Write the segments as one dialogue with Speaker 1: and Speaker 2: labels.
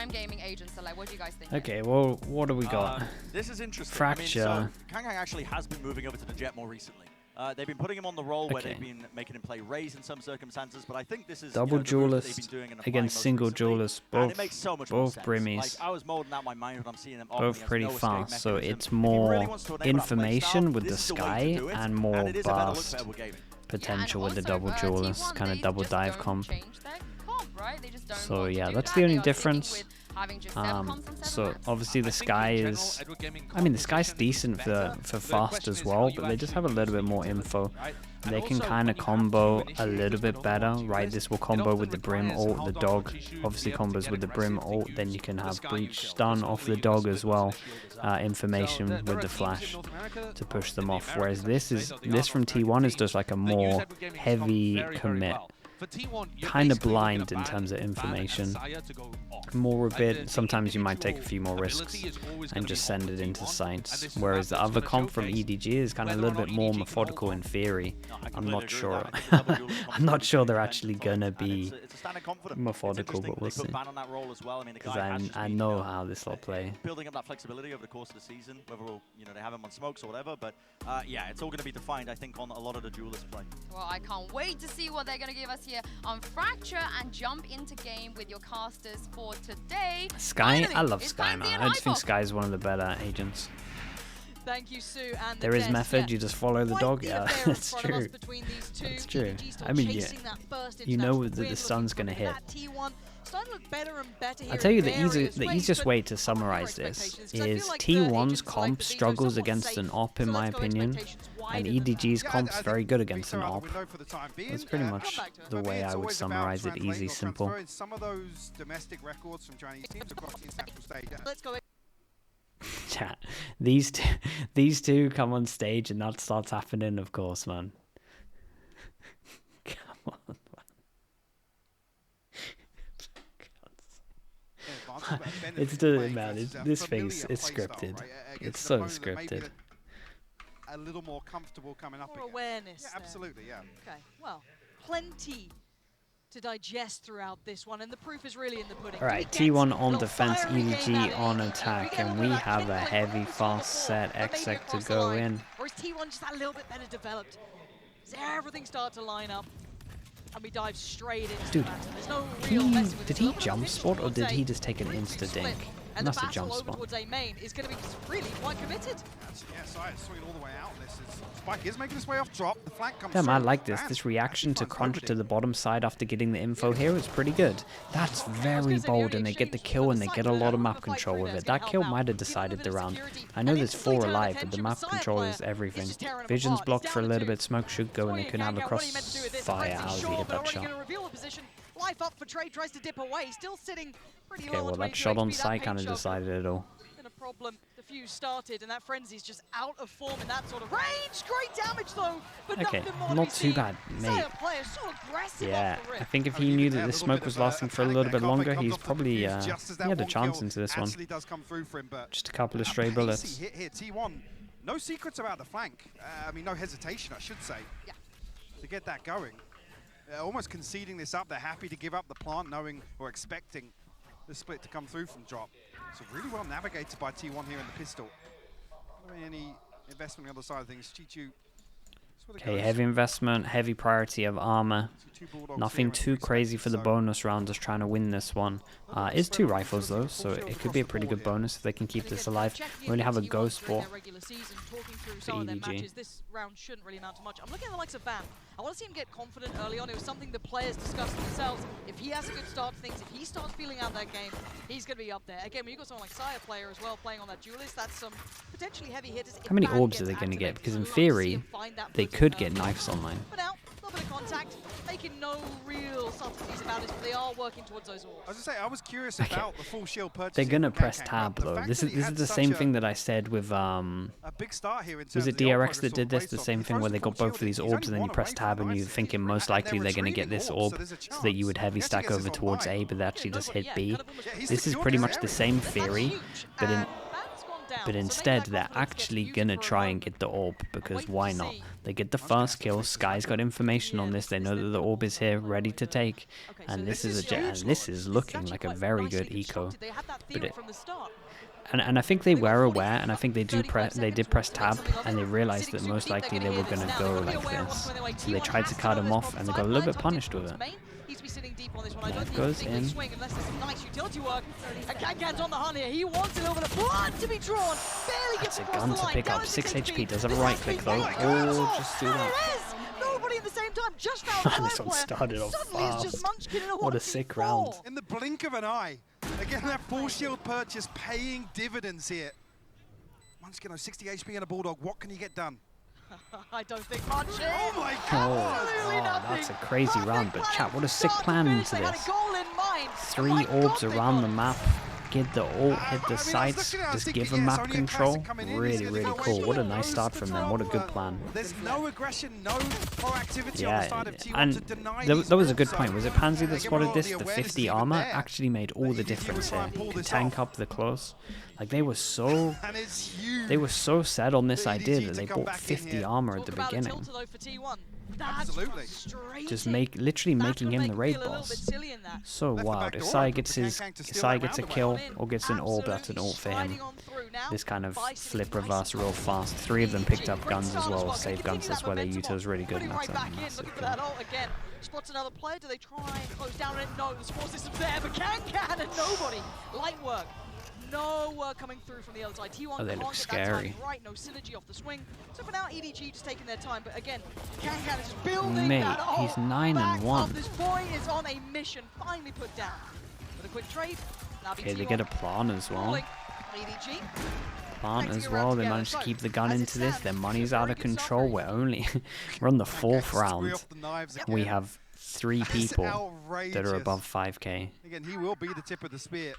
Speaker 1: Prime Gaming agent select. What do you guys think?
Speaker 2: Okay, well, what do we got?
Speaker 3: This is interesting.
Speaker 2: Fracture.
Speaker 3: I mean, so Kang actually has been moving over to the Jet more recently. They've been putting him on the role where they've been making him play Raze in some circumstances, but I think this is
Speaker 2: double duelist against single duelist, both Brimmies,
Speaker 3: like, I was molding out my mind when I'm seeing them
Speaker 2: both pretty fast, so it's more information with the Sky and more burst potential with the double duelist, kind of double dive comp. So yeah, that's the only difference. So obviously the Sky is, I mean the Sky's decent for fast as well, but they just have a little bit more info. They can kind of combo a little bit better, right? This will combo with the Brim ult, the dog obviously combos with the Brim ult, then you can have breach stun off the dog as well, information with the flash to push them off. Whereas this from T1 is just like a more heavy commit. Kind of blind in terms of information, more a bit. Sometimes you might take a few more risks and just send it into sights, whereas the other comp from EDG is kind of a little bit more methodical in theory. I'm not sure I'm not sure they're actually gonna be methodical, but we'll see, because I know how this will play.
Speaker 3: Building up that flexibility over the course of the season, whether they have him on smokes or whatever, but yeah, it's all going to be defined, I think, on a lot of the duelist play.
Speaker 1: Well, I can't wait to see what they're going to give us here on Fracture and jump into game with your casters for today.
Speaker 2: Sky,
Speaker 1: finally,
Speaker 2: I love Sky, man. I just think Sky is one of the better agents.
Speaker 1: Thank you, Sue. And
Speaker 2: there is method, you just follow the dog. Yeah, that's true. That's true. I mean, yeah, you know that the sun's going to hit. I'll tell you the easiest way to summarize this is T1's comp struggles against an op, in my opinion, and EDG's comp's very good against an op. That's pretty much the way I would summarize it, easy, simple. Chat. These two come on stage and that starts happening, of course, man. Come on. It's the man. This face. It's scripted. It's so scripted.
Speaker 4: A little more comfortable coming up.
Speaker 5: More awareness.
Speaker 4: Yeah, absolutely. Yeah.
Speaker 5: Okay. Well, plenty to digest throughout this one, and the proof is really in the pudding.
Speaker 2: All right, T1 on defense, EDG on attack, and we have a heavy, fast set exec to go in.
Speaker 5: Or is T1 just a little bit better developed? Does everything start to line up? And we dive straight into
Speaker 2: Dude,
Speaker 5: there's no real messing with
Speaker 2: did he jump spot or did he just take an insta dink?
Speaker 5: And
Speaker 2: That's
Speaker 5: the
Speaker 2: a jump
Speaker 5: battle
Speaker 2: spot.
Speaker 5: over towards A main is going to be really quite committed.
Speaker 4: Yeah, Side swinging all the way out. Spike is making his way off drop. The flank comes
Speaker 2: Damn, I like this. This reaction to crunch to the bottom side after getting the info here is pretty good. That's very bold, and they get the kill and they get a lot of map control with it. That kill might have decided the round. I know there's 4 alive, but the map control is everything. Vision's blocked for a little bit. Smoke should go, and they could have a crossfire. How does he hit that shot?
Speaker 5: Life up for Trade, tries to dip away, still sitting pretty
Speaker 2: Okay,
Speaker 5: low.
Speaker 2: well that shot on sight kind of decided it all.
Speaker 5: Been a problem. The fuse started, and that Frenzy's just out of form in that sort of range. Great damage though, but
Speaker 2: okay,
Speaker 5: nothing more
Speaker 2: not too bad, mate.
Speaker 5: So
Speaker 2: yeah, I think if he knew that this smoke was lasting for a little bit longer, he's probably he had a chance into this one. Just a couple of stray bullets.
Speaker 4: Hit here, T1. No secrets about the flank. I mean, no hesitation, I should say, to get that going. Almost conceding this up. They're happy to give up the plant, knowing or expecting the split to come through from drop. So really well navigated by T1 here in the pistol. Any investment on the other side of things? Chichu.
Speaker 2: Okay, heavy investment, heavy priority of armor. Nothing too crazy for the bonus round, just trying to win this one. It's 2 rifles though, so it could be a pretty good bonus if they can keep this alive. We only have a ghost for EDG.
Speaker 5: This round shouldn't really amount to much. I'm looking at the likes of Bam. I want to see him get confident early on. It was something the players discussed themselves. If he has a good start to things, if he starts feeling out that game, he's going to be up there. Again, when you've got someone like Sire player as well playing on that duelist, that's some potentially heavy hitters.
Speaker 2: How many orbs are they going to get? Because in theory, they could get knives online.
Speaker 5: But now, a little bit of contact, making no real subtleties about it, but they are working towards those orbs.
Speaker 4: I was going to say, I was curious about the full shield purchase.
Speaker 2: They're going to press tab though. This is the same thing that I said with
Speaker 4: a big start here in terms
Speaker 2: was it DRX that did this? The same thing where they got both of these orbs and then you press tab and you're thinking most likely they're going to get this orb so that you would heavy stack over towards A, but they actually just hit B. This is pretty much the same theory, but but instead they're actually gonna try and get the orb, because why not? They get the first kill, Sky's got information on this, they know that the orb is here, ready to take, and this is a jet, and this is looking like a very good eco. But and I think they were aware, and I think they did press tab, and they realized that most likely they were gonna go like this. So they tried to cut him off, and they got a little bit punished with it. That goes in.
Speaker 5: Nice utility work. And Kankan's on the hunt here. He wants a little bit of blood to be drawn. Barely gets
Speaker 2: That's a gun to pick up. 6 HP. Does have a right click though. Oh, just do that.
Speaker 5: Nobody at the same time. Just found
Speaker 2: this one started off fast. What a sick round.
Speaker 4: In the blink of an eye. Again, that full shield purchase paying dividends here. Munchkin has 60 HP and a Bulldog. What can he get done?
Speaker 5: I don't think much.
Speaker 4: Oh my god!
Speaker 2: Oh, that's a crazy round, but chat, what a sick plan into this. 3 orbs around the map, get the ult, hit the sites, just give them map control. Really, really cool. What a nice start from them. What a good plan.
Speaker 4: There's no aggression, no proactivity on the side of T1
Speaker 2: and
Speaker 4: to deny
Speaker 2: that was a good point. Was it Pansy that spotted this? The 50 armor actually made all the difference here. You could tank up the close. Like they were so set on this idea that they bought 50 armor at the beginning.
Speaker 4: Absolutely.
Speaker 2: Just literally making him the raid boss. So wild. If Sai gets a kill or gets an orb, that's an ult for him. This kind of flip reverse real fast. 3 of them picked up guns as well, save guns. That's why their util is really good, and that's a massive kill.
Speaker 5: Spots another player. Do they try and close down it? No, the support system's there, but Kankan and nobody. Light work. No work coming through from the other side. T1
Speaker 2: they look scary.
Speaker 5: Right, no synergy off the swing. So for now, EDG just taking their time. But again, Kankan is just building that up.
Speaker 2: He's 9-1.
Speaker 5: This boy is on a mission, finally put down. With a quick trade.
Speaker 2: Okay, they get a plan as well.
Speaker 5: EDG.
Speaker 2: Plant as well. They managed to keep the gun into this. Their money's out of control. We're on the 4th round. We have 3 people that are above 5k.
Speaker 4: Again, he will be the tip of the spear.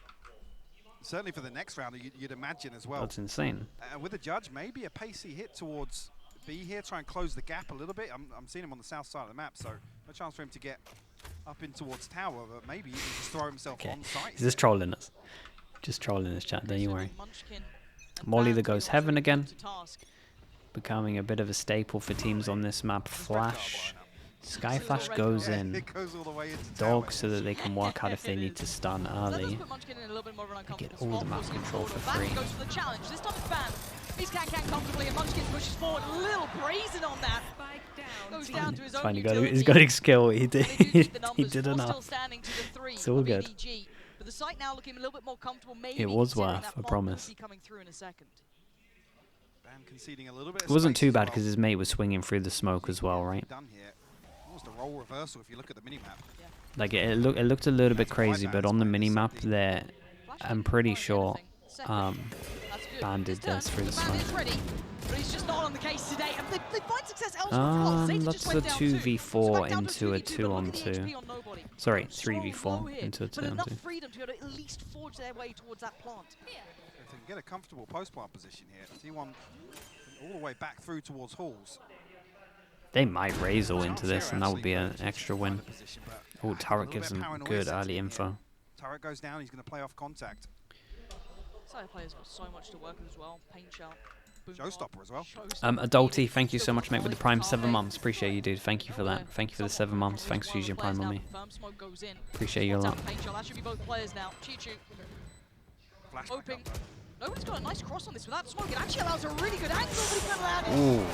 Speaker 4: Certainly for the next round, you'd imagine as well.
Speaker 2: That's insane.
Speaker 4: With the judge, maybe a pacey hit towards B here, try and close the gap a little bit. I'm seeing him on the south side of the map, so no chance for him to get up in towards tower, but maybe he can just throw himself on site.
Speaker 2: He's just trolling us. Just trolling us, chat, don't you worry. Molly that goes heaven again. Becoming a bit of a staple for teams on this map. Flash. Sky Flash goes in. Dog so that they can work out if they need to stun early. They get all the map control for free.
Speaker 5: Goes for the challenge. This time it's banned. Beats Kankan comfortably, and Munchkin pushes forward. A little brazen on that. Goes down to his own utility.
Speaker 2: He's got his skill. He did. He did enough. It's all good.
Speaker 5: But the site now looking a little bit more comfortable. Maybe
Speaker 2: it was worth, I promise.
Speaker 5: Coming through in a second.
Speaker 2: It wasn't too bad because his mate was swinging through the smoke as well, right?
Speaker 4: Almost a role reversal if you look at the minimap.
Speaker 2: Like it looked a little bit crazy, but on the minimap there, I'm pretty sure Bandit does through the smoke.
Speaker 5: But he's just not on the case today, and they find success
Speaker 2: that's a 2v4 into a 2-on-2. Sorry, 3v4 into a 2-on-2.
Speaker 5: Enough freedom to at least forge their way towards that plant.
Speaker 4: If they can get a comfortable post-plant position here, T1 all the way back through towards halls.
Speaker 2: They might raise all into this, and that would be an extra win. Oh, Turret gives them good early info.
Speaker 4: Turret goes down, he's going to play off contact.
Speaker 5: Side players got so much to work with as well. Paint shot.
Speaker 4: Showstopper as well.
Speaker 2: Adulty, thank you so much, mate, with the Prime 7 months. Appreciate you, dude. Thank you for that. Thank you for the 7 months. Thanks for using Prime on me. Appreciate you a lot.
Speaker 5: That should be both players now. Chichu. Hoping. Nobody's got a nice cross on this without smoke. It actually allows a really good angle, but he can land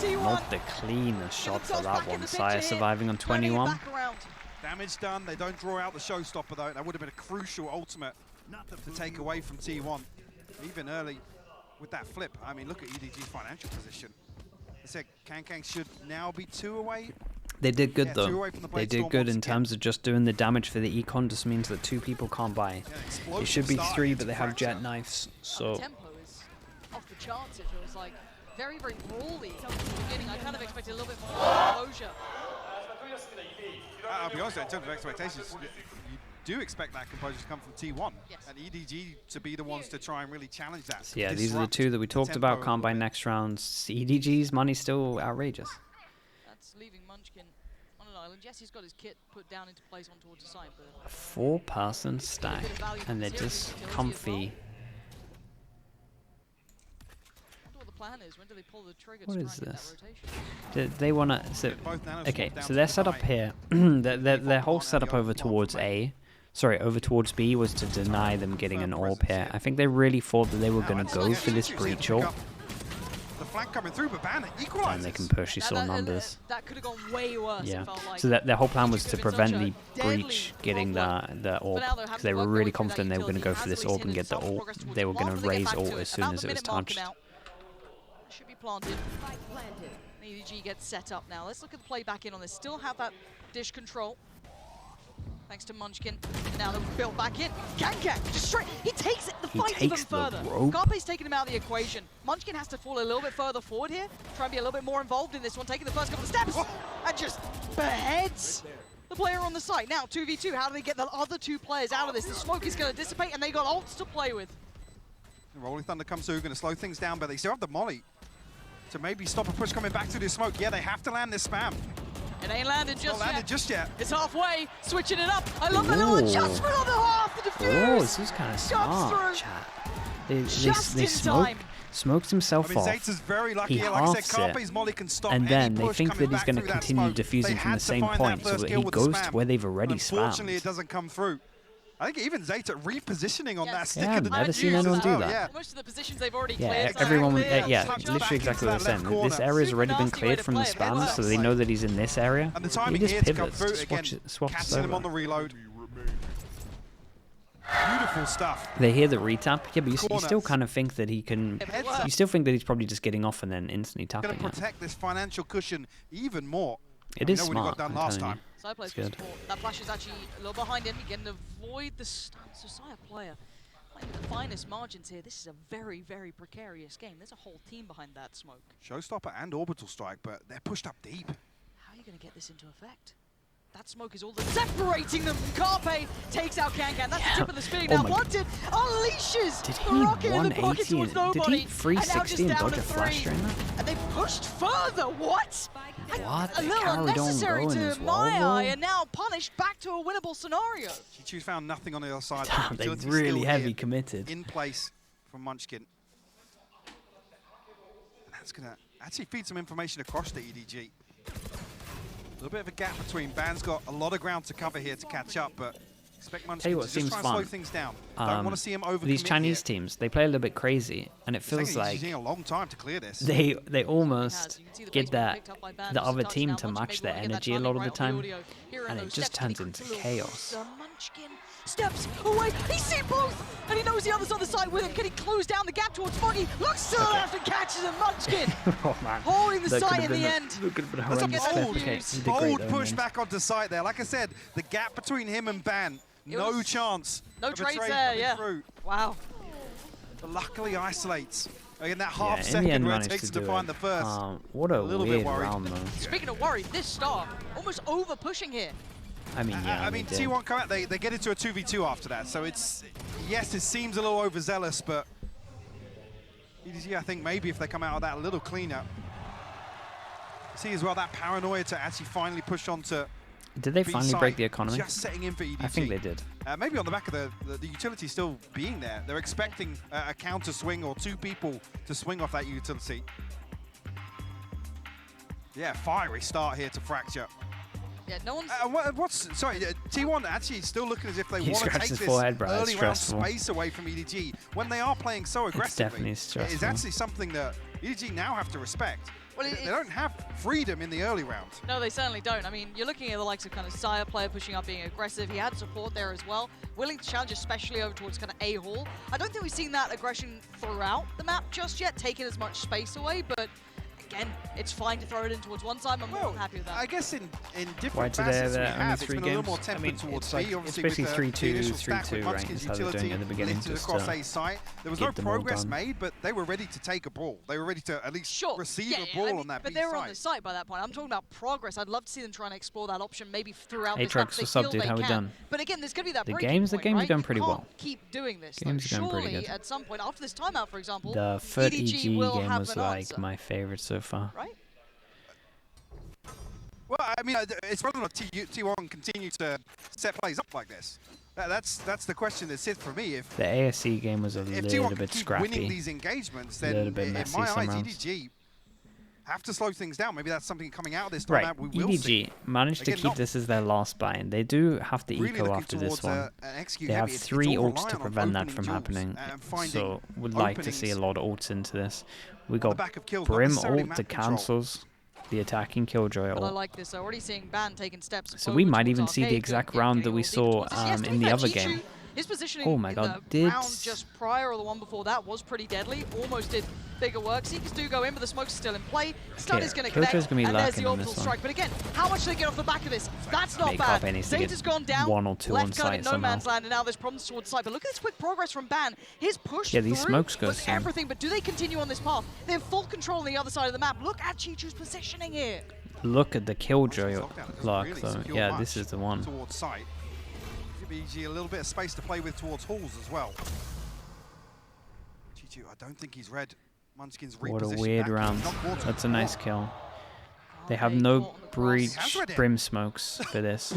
Speaker 5: it.
Speaker 2: Ooh, not the cleanest shot for that one. Saya surviving on 21.
Speaker 4: Damage done. They don't draw out the showstopper though. That would have been a crucial ultimate to take away from T1. Even early with that flip. I mean, look at EDG's financial position. They said Kankan should now be 2 away.
Speaker 2: They did good though. They did good in terms of just doing the damage for the econ. Just means that 2 people can't buy. It should be 3, but they have jet knives. So.
Speaker 5: The tempo is off the charts. It feels like very, very brawly at the beginning. I kind of expected a little bit more closure.
Speaker 4: I'll be honest, in terms of expectations, you do expect that composure to come from T1 and EDG to be the ones to try and really challenge that.
Speaker 2: So yeah, these are the 2 that we talked about. Can't buy next rounds. EDG's money's still outrageous.
Speaker 5: That's leaving Munchkin on an island. Yes, he's got his kit put down into place on towards the side.
Speaker 2: A 4-person stack, and they're just comfy.
Speaker 5: plan is? When do they pull the trigger?
Speaker 2: What
Speaker 5: to
Speaker 2: is
Speaker 5: try and
Speaker 2: this?
Speaker 5: get that rotation?
Speaker 2: They want to... So, okay, so they're set up here. their whole setup over towards A... Sorry, over towards B was to deny them getting an AWP here. I think they really thought that they were going to go for this breach ult.
Speaker 4: The flank coming through, but Ban equalizes.
Speaker 2: And they can push, you saw numbers.
Speaker 5: That could have gone way worse.
Speaker 2: Yeah.
Speaker 5: It felt like.
Speaker 2: So their whole plan was to prevent the breach getting the AWP, because they were really confident they were going to go for this AWP and get the ult. They were going to raise ult as soon as it was touched.
Speaker 5: Should be planted. EDG gets set up now. Let's look at the play back in on this. Still have that dish control. Thanks to Munchkin. Now they're built back in. Kankan, just straight. He takes it, the fight even further. Carpe's taking him out of the equation. Munchkin has to fall a little bit further forward here. Try and be a little bit more involved in this one, taking the first couple of steps. And just beheads the player on the site. Now 2v2, how do they get the other two players out of this? The smoke is going to dissipate and they got ults to play with.
Speaker 4: Rolling Thunder comes through, going to slow things down, but they still have the molly to maybe stop a push coming back through the smoke. Yeah, they have to land this spam.
Speaker 5: It ain't landed just yet. It's halfway, switching it up. I love that little adjustment on the half, the defuse.
Speaker 2: Oh, this is kind of smart, chat. They smoked himself off.
Speaker 4: Zayt is very lucky.
Speaker 2: He
Speaker 4: Like I
Speaker 2: halves
Speaker 4: said, Carpe's molly can stop
Speaker 2: and then
Speaker 4: any
Speaker 2: they think that he's going to continue diffusing from the same point, so that he goes to where they've already spammed.
Speaker 4: Unfortunately, it doesn't come through. I think even Zayt repositioning on that stick.
Speaker 2: Yeah, I've never seen anyone do that.
Speaker 5: Most of the positions they've already
Speaker 2: Yeah,
Speaker 5: cleared.
Speaker 2: everyone, literally exactly what they're saying. This area's already been cleared from the spam, so they know that he's in this area.
Speaker 4: And the timing
Speaker 2: he just
Speaker 4: here to come
Speaker 2: pivots,
Speaker 4: through again,
Speaker 2: swaps
Speaker 4: catching him on the reload. Beautiful stuff.
Speaker 2: They hear the retap, yeah, but you still kind of think that he can. You still think that he's probably just getting off and then instantly tapping.
Speaker 4: Going to protect this financial cushion even more.
Speaker 2: It is smart.
Speaker 4: What he got done last time.
Speaker 5: Side plays good. That flash is actually a little behind him. He can avoid the stun. So Sire player playing with the finest margins here. This is a very, very precarious game. There's a whole team behind that smoke.
Speaker 4: Showstopper and Orbital Strike, but they're pushed up deep.
Speaker 5: How are you going to get this into effect? That smoke is all that's separating them. Carpe takes out Kankan. That's the tip of the spear. Now Wanted unleashes the rocket in the pocket towards nobody.
Speaker 2: Did he 360 and dodge a flash during that?
Speaker 5: And they pushed further. What?
Speaker 2: What?
Speaker 5: A little unnecessary to my eye, and now punished back to a winnable scenario.
Speaker 4: G2 found nothing on the other side.
Speaker 2: Damn, they really heavy committed.
Speaker 4: In place from Munchkin. And that's going to actually feed some information across the EDG. A little bit of a gap between. Ban's got a lot of ground to cover here to catch up, but expect Munchkin to just try and slow things down. Don't want to see him overcommit.
Speaker 2: These Chinese teams, they play a little bit crazy, and it feels like
Speaker 4: a long time to clear this.
Speaker 2: They almost get the other team to match their energy a lot of the time, and it just turns into chaos.
Speaker 5: Munchkin steps away. He's seen both, and he knows the other's on the side with him. Can he close down the gap towards Foggy? Looks to the left and catches him. Munchkin
Speaker 2: oh, man.
Speaker 5: holding the site in the end.
Speaker 4: That's a bold push back onto site there. Like I said, the gap between him and Ban, no chance.
Speaker 5: No trades there, yeah.
Speaker 4: Through.
Speaker 5: Wow.
Speaker 4: But luckily isolates. Again, that half second where it takes to find the first.
Speaker 2: What a weird round, though.
Speaker 5: Speaking of worried, this start almost over pushing here.
Speaker 2: I mean, yeah.
Speaker 4: I mean, T1 come out, they get into a 2v2 after that. So it's, yes, it seems a little overzealous, but EDG, I think maybe if they come out of that a little cleaner. See as well that paranoia to actually finally push on to.
Speaker 2: Did they finally break the economy?
Speaker 4: Just setting in for EDG.
Speaker 2: I think they did.
Speaker 4: Maybe on the back of the utility still being there. They're expecting a counter swing or two people to swing off that utility. Yeah, fiery start here to Fracture.
Speaker 5: Yeah, no one's...
Speaker 4: sorry, T1 actually still looking as if they want to take this early round space away from EDG when they are playing so aggressively.
Speaker 2: It's definitely stressful.
Speaker 4: It's actually something that EDG now have to respect. Well, they don't have freedom in the early round.
Speaker 5: No, they certainly don't. I mean, you're looking at the likes of kind of Sire player pushing up, being aggressive. He had support there as well. Willing to challenge, especially over towards kind of A-Hall. I don't think we've seen that aggression throughout the map just yet, taking as much space away, but again, it's fine to throw it in towards one side. I'm more happy with that.
Speaker 4: I guess in different facets we have, it's been a little more tempered towards B.
Speaker 2: It's basically 3-2, 3-2, right? That's how they're doing it at the beginning. Just
Speaker 4: across A site. There was no progress made, but they were ready to take a brawl. They were ready to at least receive a brawl on that B side.
Speaker 5: But they were on the site by that point. I'm talking about progress. I'd love to see them trying to explore that option maybe throughout this map.
Speaker 2: Aatrox, what's up, dude? How we done?
Speaker 5: But again, there's going to be that
Speaker 2: the games are going pretty well.
Speaker 5: Keep doing this.
Speaker 2: Games are going pretty good.
Speaker 5: At some point, after this timeout, for example,
Speaker 2: the third EG game was like my favorite so far.
Speaker 5: Right?
Speaker 4: Well, I mean, it's whether or not T1 continue to set plays up like this. That's the question that sits for me. If
Speaker 2: the ASC game was a little bit scrappy,
Speaker 4: winning these engagements, then
Speaker 2: a little bit messy
Speaker 4: in my eyes,
Speaker 2: rounds.
Speaker 4: EDG have to slow things down. Maybe that's something coming out of this
Speaker 2: right.
Speaker 4: tournament. We will
Speaker 2: EDG
Speaker 4: see.
Speaker 2: managed to keep this as their last buy-in. They do have to
Speaker 4: Really
Speaker 2: eco after this one. They have 3 ults to prevent that from happening, so would like to see a lot of ults into this. We got Brim ult that cancels the attacking Killjoy
Speaker 5: But I
Speaker 2: ult.
Speaker 5: like this. Already seeing Ban taking steps.
Speaker 2: So we might even see the exact round that we saw in the other game.
Speaker 5: His positioning
Speaker 2: Oh my god, did
Speaker 5: round just prior or the one before that was pretty deadly. Almost did bigger work. Seekers do go in, but the smoke's still in play. Stun is going to connect,
Speaker 2: gonna be
Speaker 5: and there's the
Speaker 2: on
Speaker 5: orbital
Speaker 2: this
Speaker 5: strike. But again, how much do they get off the back of this? That's not bad. Zeta's gone down,
Speaker 2: 1 or 2 on
Speaker 5: left kind of
Speaker 2: site
Speaker 5: in no man's
Speaker 2: somehow.
Speaker 5: land, and now there's problems towards site. But look at this quick progress from Ban. His push
Speaker 2: Yeah, these
Speaker 5: through
Speaker 2: smokes go
Speaker 5: was
Speaker 2: soon.
Speaker 5: everything, but do they continue on this path? They have full control on the other side of the map. Look at Chichu's positioning here.
Speaker 2: Look at the Killjoy luck, though. Yeah, this is the one.
Speaker 4: Towards site. EDG a little bit of space to play with towards halls as well. Chichu, I don't think he's read Munchkin's reposition.
Speaker 2: What a weird
Speaker 4: back.
Speaker 2: round. That's a nice kill. They have no Brim smokes for this.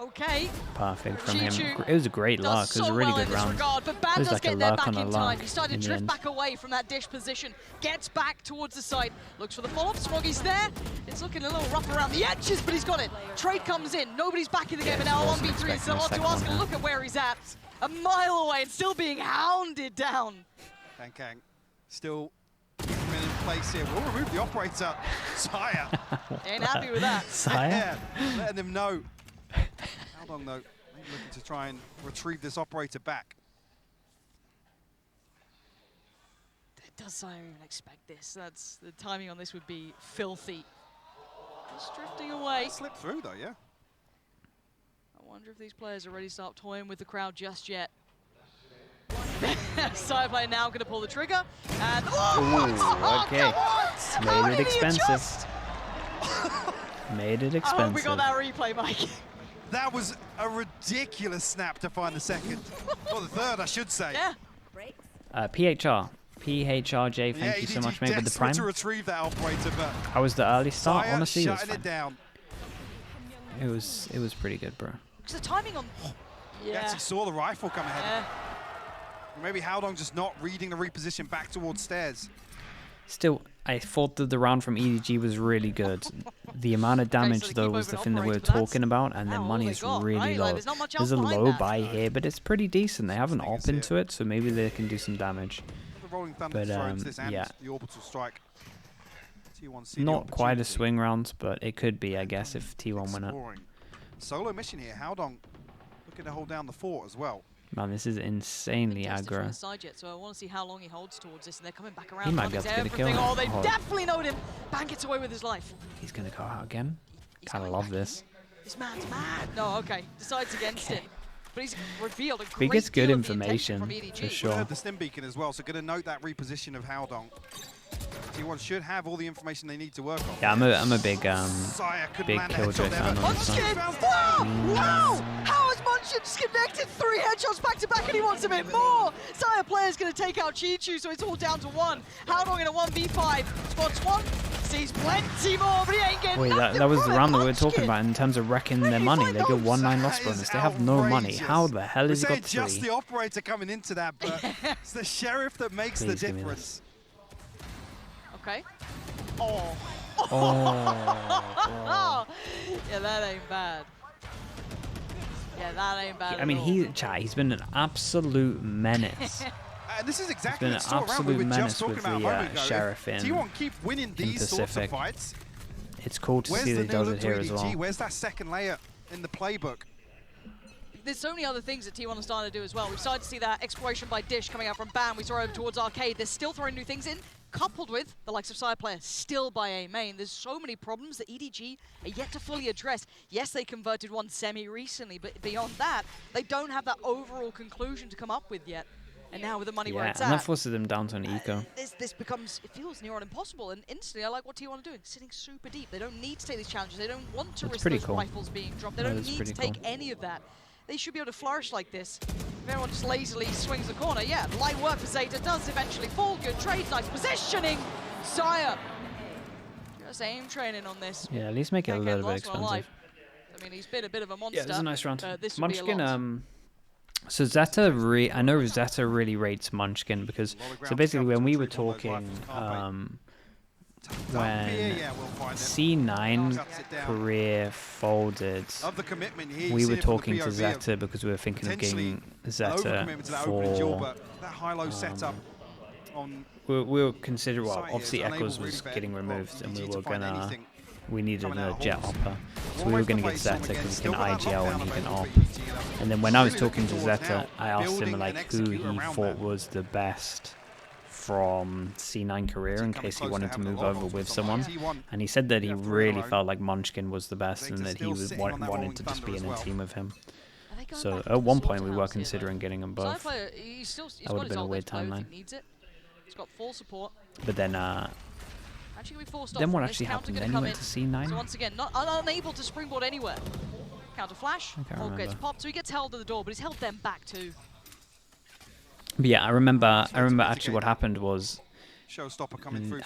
Speaker 5: Okay.
Speaker 2: Perfect from him. It was a great luck. It was a really good round.
Speaker 5: But Ban
Speaker 2: It was
Speaker 5: does
Speaker 2: like a
Speaker 5: get there
Speaker 2: luck
Speaker 5: back
Speaker 2: on a
Speaker 5: in time.
Speaker 2: luck
Speaker 5: He started
Speaker 2: in
Speaker 5: to
Speaker 2: the
Speaker 5: drift
Speaker 2: end.
Speaker 5: back away from that dish position. Gets back towards the side. Looks for the follow-up. Smoggy's there. It's looking a little rough around the edges, but he's got it. Trade comes in. Nobody's back in the game, and now 1v3. It's a lot to ask. And look at where he's at. A mile away and still being hounded down.
Speaker 4: Kang still keeping him in place here. We'll remove the operator. Sire.
Speaker 5: Ain't happy with that.
Speaker 2: Sire?
Speaker 4: Yeah, letting them know. How long though? Maybe looking to try and retrieve this operator back.
Speaker 5: It does sound I didn't expect this. That's the timing on this would be filthy. Just drifting away.
Speaker 4: Slip through though, yeah.
Speaker 5: I wonder if these players are ready to start toying with the crowd just yet. Side player now going to pull the trigger, and
Speaker 2: okay. Made it expensive. Made it expensive.
Speaker 5: I hope we got that replay, Mike.
Speaker 4: That was a ridiculous snap to find the second, or the third, I should say.
Speaker 5: Yeah.
Speaker 2: PHRJ, thank you so much, mate, with the prime.
Speaker 4: To retrieve that operator, but
Speaker 2: How was the early start? Honestly, it was
Speaker 4: shutting it down.
Speaker 2: It was pretty good, bro.
Speaker 5: Because the timing on.
Speaker 4: He actually saw the rifle come ahead.
Speaker 5: Yeah.
Speaker 4: Maybe Howdong just not reading the reposition back towards stairs.
Speaker 2: Still, I thought that the round from EDG was really good. The amount of damage,
Speaker 5: so they
Speaker 2: though,
Speaker 5: keep
Speaker 2: was the
Speaker 5: open
Speaker 2: thing that we were
Speaker 5: operator, but
Speaker 2: talking about, and their
Speaker 5: all
Speaker 2: money
Speaker 5: they
Speaker 2: is
Speaker 5: got,
Speaker 2: really
Speaker 5: right?
Speaker 2: low.
Speaker 5: Like, there's not much
Speaker 2: There's
Speaker 5: else
Speaker 2: a
Speaker 5: behind
Speaker 2: low
Speaker 5: that.
Speaker 2: buy here, but it's pretty decent. They have an op into it, so maybe they can do some damage.
Speaker 4: The Rolling Thunder throws this and
Speaker 2: yeah.
Speaker 4: the orbital strike. T1 see
Speaker 2: Not quite a swing round, but it could be, I guess, if T1 win it.
Speaker 4: Solo mission here. Howdong looking to hold down the fort as well.
Speaker 2: Man, this is insanely
Speaker 5: From the
Speaker 2: aggro.
Speaker 5: side yet, so I want to see how long he holds towards this, and they're coming back around.
Speaker 2: He might be able to get a kill.
Speaker 5: Oh, they
Speaker 2: Oh.
Speaker 5: definitely knowed him. Ban gets away with his life.
Speaker 2: He's going to go out again.
Speaker 5: He's
Speaker 2: Kind of
Speaker 5: going
Speaker 2: love
Speaker 5: back.
Speaker 2: this.
Speaker 5: This man's mad. No, okay. Decides against it. But he's revealed a great
Speaker 2: Biggest good
Speaker 5: deal of the
Speaker 2: information,
Speaker 5: intention from EDG.
Speaker 2: for
Speaker 4: We
Speaker 2: sure.
Speaker 4: heard the stim beacon as well, so going to note that reposition of Howdong. T1 should have all the information they need to work on.
Speaker 2: Yeah, I'm a big
Speaker 4: Sire couldn't
Speaker 2: big
Speaker 4: land a
Speaker 2: Killjoy
Speaker 4: headshot there,
Speaker 2: fan
Speaker 4: but
Speaker 2: on this one.
Speaker 5: Munchkin! Wow! Wow! How has Munchkin connected 3 headshots back to back, and he wants a bit more? Sire player's going to take out Chichu, so it's all down to 1. Howdong in a 1v5. Spots 1. Sees plenty more, but he ain't getting
Speaker 2: Wait,
Speaker 5: nothing
Speaker 2: that was
Speaker 5: from
Speaker 2: the
Speaker 5: it.
Speaker 2: round that we were talking
Speaker 5: Munchkin.
Speaker 2: about in terms of wrecking their money. They get 1-9 loss bonus. They have no money. How the hell
Speaker 4: We
Speaker 2: has he
Speaker 4: say
Speaker 2: got
Speaker 4: just
Speaker 2: 3?
Speaker 4: the operator coming into that, but it's the sheriff that makes
Speaker 2: Please
Speaker 4: the
Speaker 2: give me
Speaker 4: difference.
Speaker 5: Okay. Oh.
Speaker 2: Oh,
Speaker 5: Yeah, that ain't bad. Yeah, that ain't bad.
Speaker 2: I mean, he's been an absolute menace.
Speaker 4: And this is exactly
Speaker 2: been
Speaker 4: the
Speaker 2: an
Speaker 4: sort of round we were
Speaker 2: absolute
Speaker 4: just
Speaker 2: menace
Speaker 4: talking
Speaker 2: with
Speaker 4: about a
Speaker 2: the,
Speaker 4: moment ago.
Speaker 2: Sheriff in
Speaker 4: T1 keep winning these sorts of
Speaker 2: Pacific.
Speaker 4: fights.
Speaker 2: It's cool to
Speaker 4: Where's
Speaker 2: see
Speaker 4: the
Speaker 2: that he does
Speaker 4: new
Speaker 2: it
Speaker 4: look
Speaker 2: here
Speaker 4: to
Speaker 2: as
Speaker 4: EDG?
Speaker 2: well.
Speaker 4: Where's that second layer in the playbook?
Speaker 5: There's so many other things that T1 are starting to do as well. We've started to see that exploration by Dish coming out from Ban. We saw over towards Arcade. They're still throwing new things in, coupled with the likes of Side Player still by A main. There's so many problems that EDG are yet to fully address. Yes, they converted one semi recently, but beyond that, they don't have that overall conclusion to come up with yet. And now with the money where
Speaker 2: Yeah,
Speaker 5: it's
Speaker 2: and that
Speaker 5: at,
Speaker 2: forces them down to an eco.
Speaker 5: this becomes, it feels near on impossible. And instantly, I like what T1 are doing, sitting super deep. They don't need to take these challenges. They don't want to risk those rifles being dropped. They don't need to take any of that. They should be able to flourish like this. If everyone just lazily swings the corner, yeah, light work for Zeta does eventually fall. Good trade, nice positioning. Sire, just aim training on this.
Speaker 2: Yeah, at least make it a
Speaker 5: Can't get
Speaker 2: little bit
Speaker 5: lost one
Speaker 2: expensive.
Speaker 5: alive. I mean, he's been a bit of a monster.
Speaker 2: Yeah, it was a nice round.
Speaker 5: This would be a
Speaker 2: Munchkin,
Speaker 5: loss.
Speaker 2: So Zeta, I know Zeta really rates Munchkin because, so basically when we were talking, when C9 career folded, we were talking to Zeta because we were thinking of getting Zeta for, we were considering, well, obviously Echoes was getting removed and we needed a jet hopper. So we were going to get Zeta because he can IGL and he can op. And then when I was talking to Zeta, I asked him like who he thought was the best from C9 career in case he wanted to move over with someone. And he said that he really felt like Munchkin was the best and that he was wanted to just be in a team with him. So at one point we were considering getting them both. That would have been a weird timeline. But then what actually happened? Then he went to C9?
Speaker 5: So once again, unable to springboard anywhere. Counter flash, or gets popped, so he gets held to the door, but he's held them back too.
Speaker 2: But yeah, I remember actually what happened was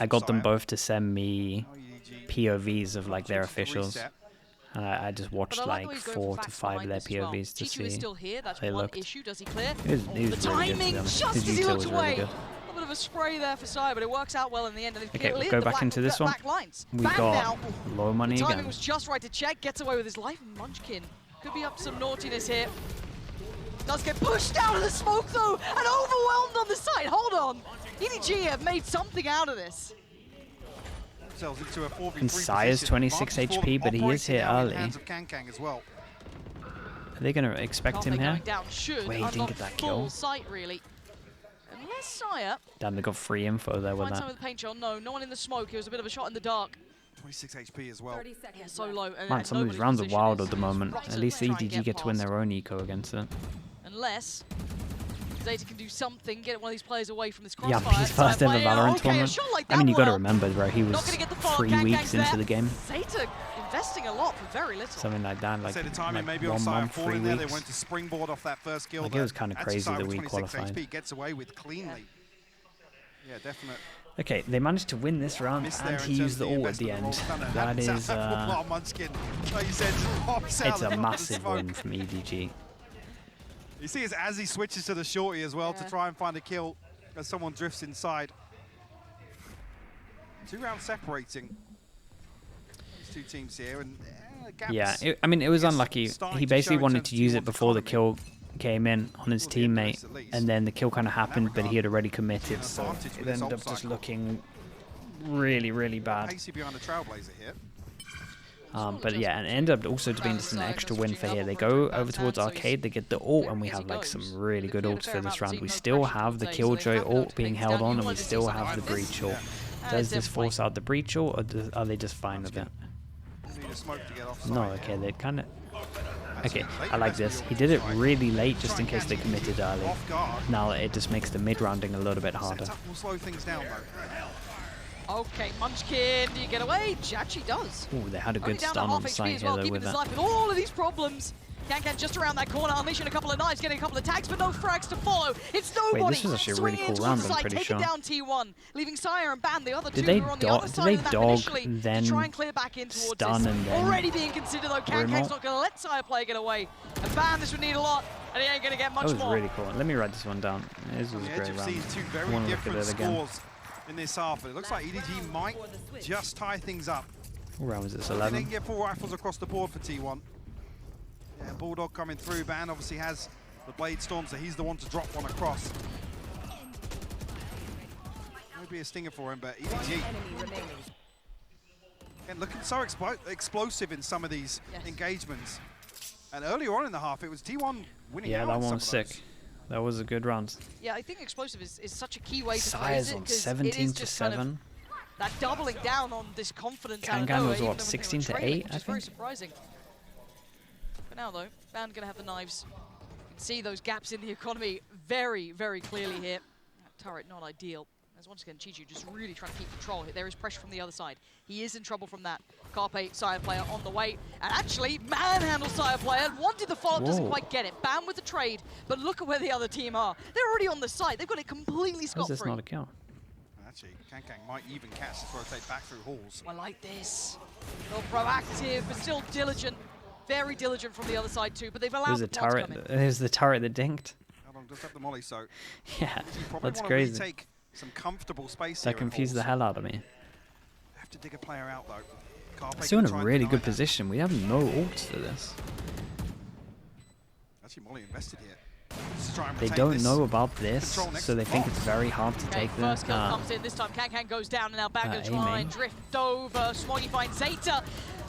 Speaker 2: I got them both to send me POVs of like their officials. And I just watched like 4 to 5 of their POVs to see how they looked. He was really good, to be honest. His util was really good.
Speaker 5: Bit of a spray there for Sai, but it works out well in the end. And
Speaker 2: okay, we'll go back into this one. We got low money again.
Speaker 5: Timing was just right to check, gets away with his life. Munchkin could be up to some naughtiness here. Does get pushed out of the smoke though, and overwhelmed on the side. Hold on, EDG have made something out of this.
Speaker 2: And Sai is 26 HP, but he is here early. Are they going to expect him here? Wait, he didn't get that kill. Damn, they got free info there with that.
Speaker 5: Some of the paint shot. No one in the smoke. It was a bit of a shot in the dark.
Speaker 4: 26 HP as well.
Speaker 5: Yeah, so low.
Speaker 2: Man, some of these rounds are wild at the moment. At least the EDG get to win their own eco against it.
Speaker 5: Unless Zeta can do something, get one of these players away from this crossfire.
Speaker 2: Yeah, his first ever Valorant tournament. I mean, you got to remember, bro, he was 3 weeks into the game.
Speaker 5: Zeta investing a lot for very little.
Speaker 2: Something like that, like,
Speaker 4: maybe
Speaker 2: 1 month, 3 weeks.
Speaker 4: They went to springboard off that first kill.
Speaker 2: Like, it was kind of crazy that we qualified.
Speaker 4: HP gets away with cleanly. Yeah, definitely.
Speaker 2: Okay, they managed to win this round, and he used the ult at the end. That is, it's a massive win from EDG.
Speaker 4: You see it's as he switches to the shorty as well to try and find a kill as someone drifts inside. 2 rounds separating these 2 teams here. And,
Speaker 2: yeah, I mean, it was unlucky. He basically wanted to use it before the kill came in on his teammate, and then the kill kind of happened, but he had already committed, so it ended up just looking really, really bad. But yeah, and it ended up also being just an extra win for here. They go over towards Arcade, they get the ult, and we have like some really good ults for this round. We still have the Killjoy ult being held on, and we still have the Breach ult. Does this force out the Breach ult, or are they just fine with it? No, okay, they kind of... Okay, I like this. He did it really late just in case they committed early. Now it just makes the mid-rounding a little bit harder.
Speaker 5: Okay, Munchkin, do you get away? Actually does.
Speaker 2: Ooh, they had a good stun on site here though with that.
Speaker 5: With all of these problems. Can just around that corner, unleashing a couple of knives, getting a couple of tags, but no frags to follow. It's nobody.
Speaker 2: Wait, this was actually a really cool round, I'm pretty sure.
Speaker 5: Down T1, leaving Sire and Ban, the other two
Speaker 2: did they
Speaker 5: who are on the other side of the map initially,
Speaker 2: then
Speaker 5: try and clear back in towards
Speaker 2: stun
Speaker 5: this.
Speaker 2: And then
Speaker 5: already being considered though, Kankang's not going to let Sire play get away. And Ban, this would need a lot, and he ain't going to get much more.
Speaker 2: That was really cool. Let me write this one down. This was a great round.
Speaker 4: I want to look at it again. In this half, but it looks like EDG might just tie things up.
Speaker 2: What round was this, 11?
Speaker 4: They can get 4 rifles across the board for T1. Yeah, Bulldog coming through. Ban obviously has the Blade Storm, so he's the one to drop one across. Might be a stinger for him, but EDG. And looking so explosive in some of these engagements. And earlier on in the half, it was T1 winning.
Speaker 2: Yeah, that one was sick. That was a good round.
Speaker 5: Yeah, I think explosive is such a key way to
Speaker 2: Size on 17 to 7.
Speaker 5: Kind of that doubling down on this confidence.
Speaker 2: Kangan was what, 16 to 8, I think?
Speaker 5: Very surprising. But now though, Ban gonna have the knives. You can see those gaps in the economy very, very clearly here. That turret not ideal. As once again, Chichu just really trying to keep control. There is pressure from the other side. He is in trouble from that. Carpe, Sire player on the way. And actually, manhandle Sire player. Wanted the follow-up, doesn't quite get it. Ban with the trade, but look at where the other team are. They're already on the site. They've got it completely scot-free.
Speaker 2: Is this not a kill?
Speaker 4: Actually, Kankang might even catch this rotate back through halls.
Speaker 5: I like this. A little proactive, but still diligent. very diligent from the other side too, but they've allowed
Speaker 2: There's a turret. There's the turret that dinked.
Speaker 4: Just have the molly, so
Speaker 2: Yeah, that's
Speaker 4: want
Speaker 2: crazy.
Speaker 4: To take some comfortable space
Speaker 2: That confused the hell out of me.
Speaker 4: Have to dig a player out though.
Speaker 2: Still in a really good position. We have no ults for this.
Speaker 4: Actually, Molly invested here.
Speaker 2: They don't know about this, so they think it's very hard to take the
Speaker 5: first kill comes in. This time Kankan goes down, and now Bang will try and drift over. Smoggy finds Zeta.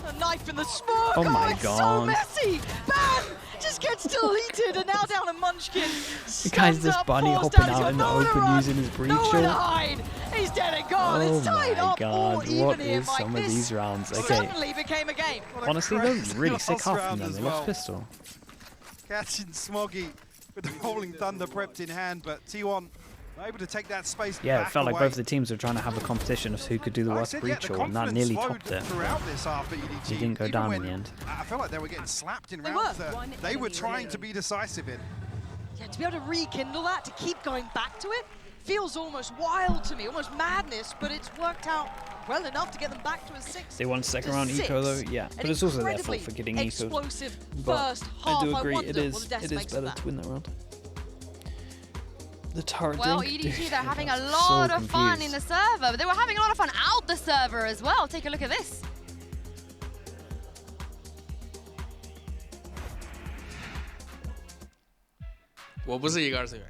Speaker 5: A knife in the smoke.
Speaker 2: Oh my
Speaker 5: it's
Speaker 2: god.
Speaker 5: so messy. Bang just gets deleted, and now down to Munchkin.
Speaker 2: The guy's just bunny hopping out in the open using his breach.
Speaker 5: Nowhere to hide. He's dead and gone.
Speaker 2: Oh
Speaker 5: it's tied
Speaker 2: my
Speaker 5: up
Speaker 2: god,
Speaker 5: what
Speaker 2: is some of these rounds? Okay.
Speaker 5: Suddenly became a game.
Speaker 2: Honestly, though, really sick half from them. They lost pistol.
Speaker 4: Catching Smoggy with the Rolling Thunder prepped in hand, but T1 able to take that space.
Speaker 2: Yeah, it felt like both the teams were trying to have a competition of who could do the worst breach, and that nearly topped it. It didn't go down in the end.
Speaker 4: I felt like they were getting slapped in rounds that they were trying to be decisive in.
Speaker 5: Yeah, to be able to rekindle that, to keep going back to it, feels almost wild to me, almost madness, but it's worked out well enough to get them back to a 6.
Speaker 2: They won second round eco though, yeah, but it's also their fault for getting eco.
Speaker 5: Explosive
Speaker 2: But
Speaker 5: first half.
Speaker 2: I do agree,
Speaker 5: it
Speaker 2: is better to win that round. The turret
Speaker 1: EDG, they're having a lot of fun in the server, but they were having a lot of fun out the server as well. Take a look at this.
Speaker 6: 我不是一个二次元。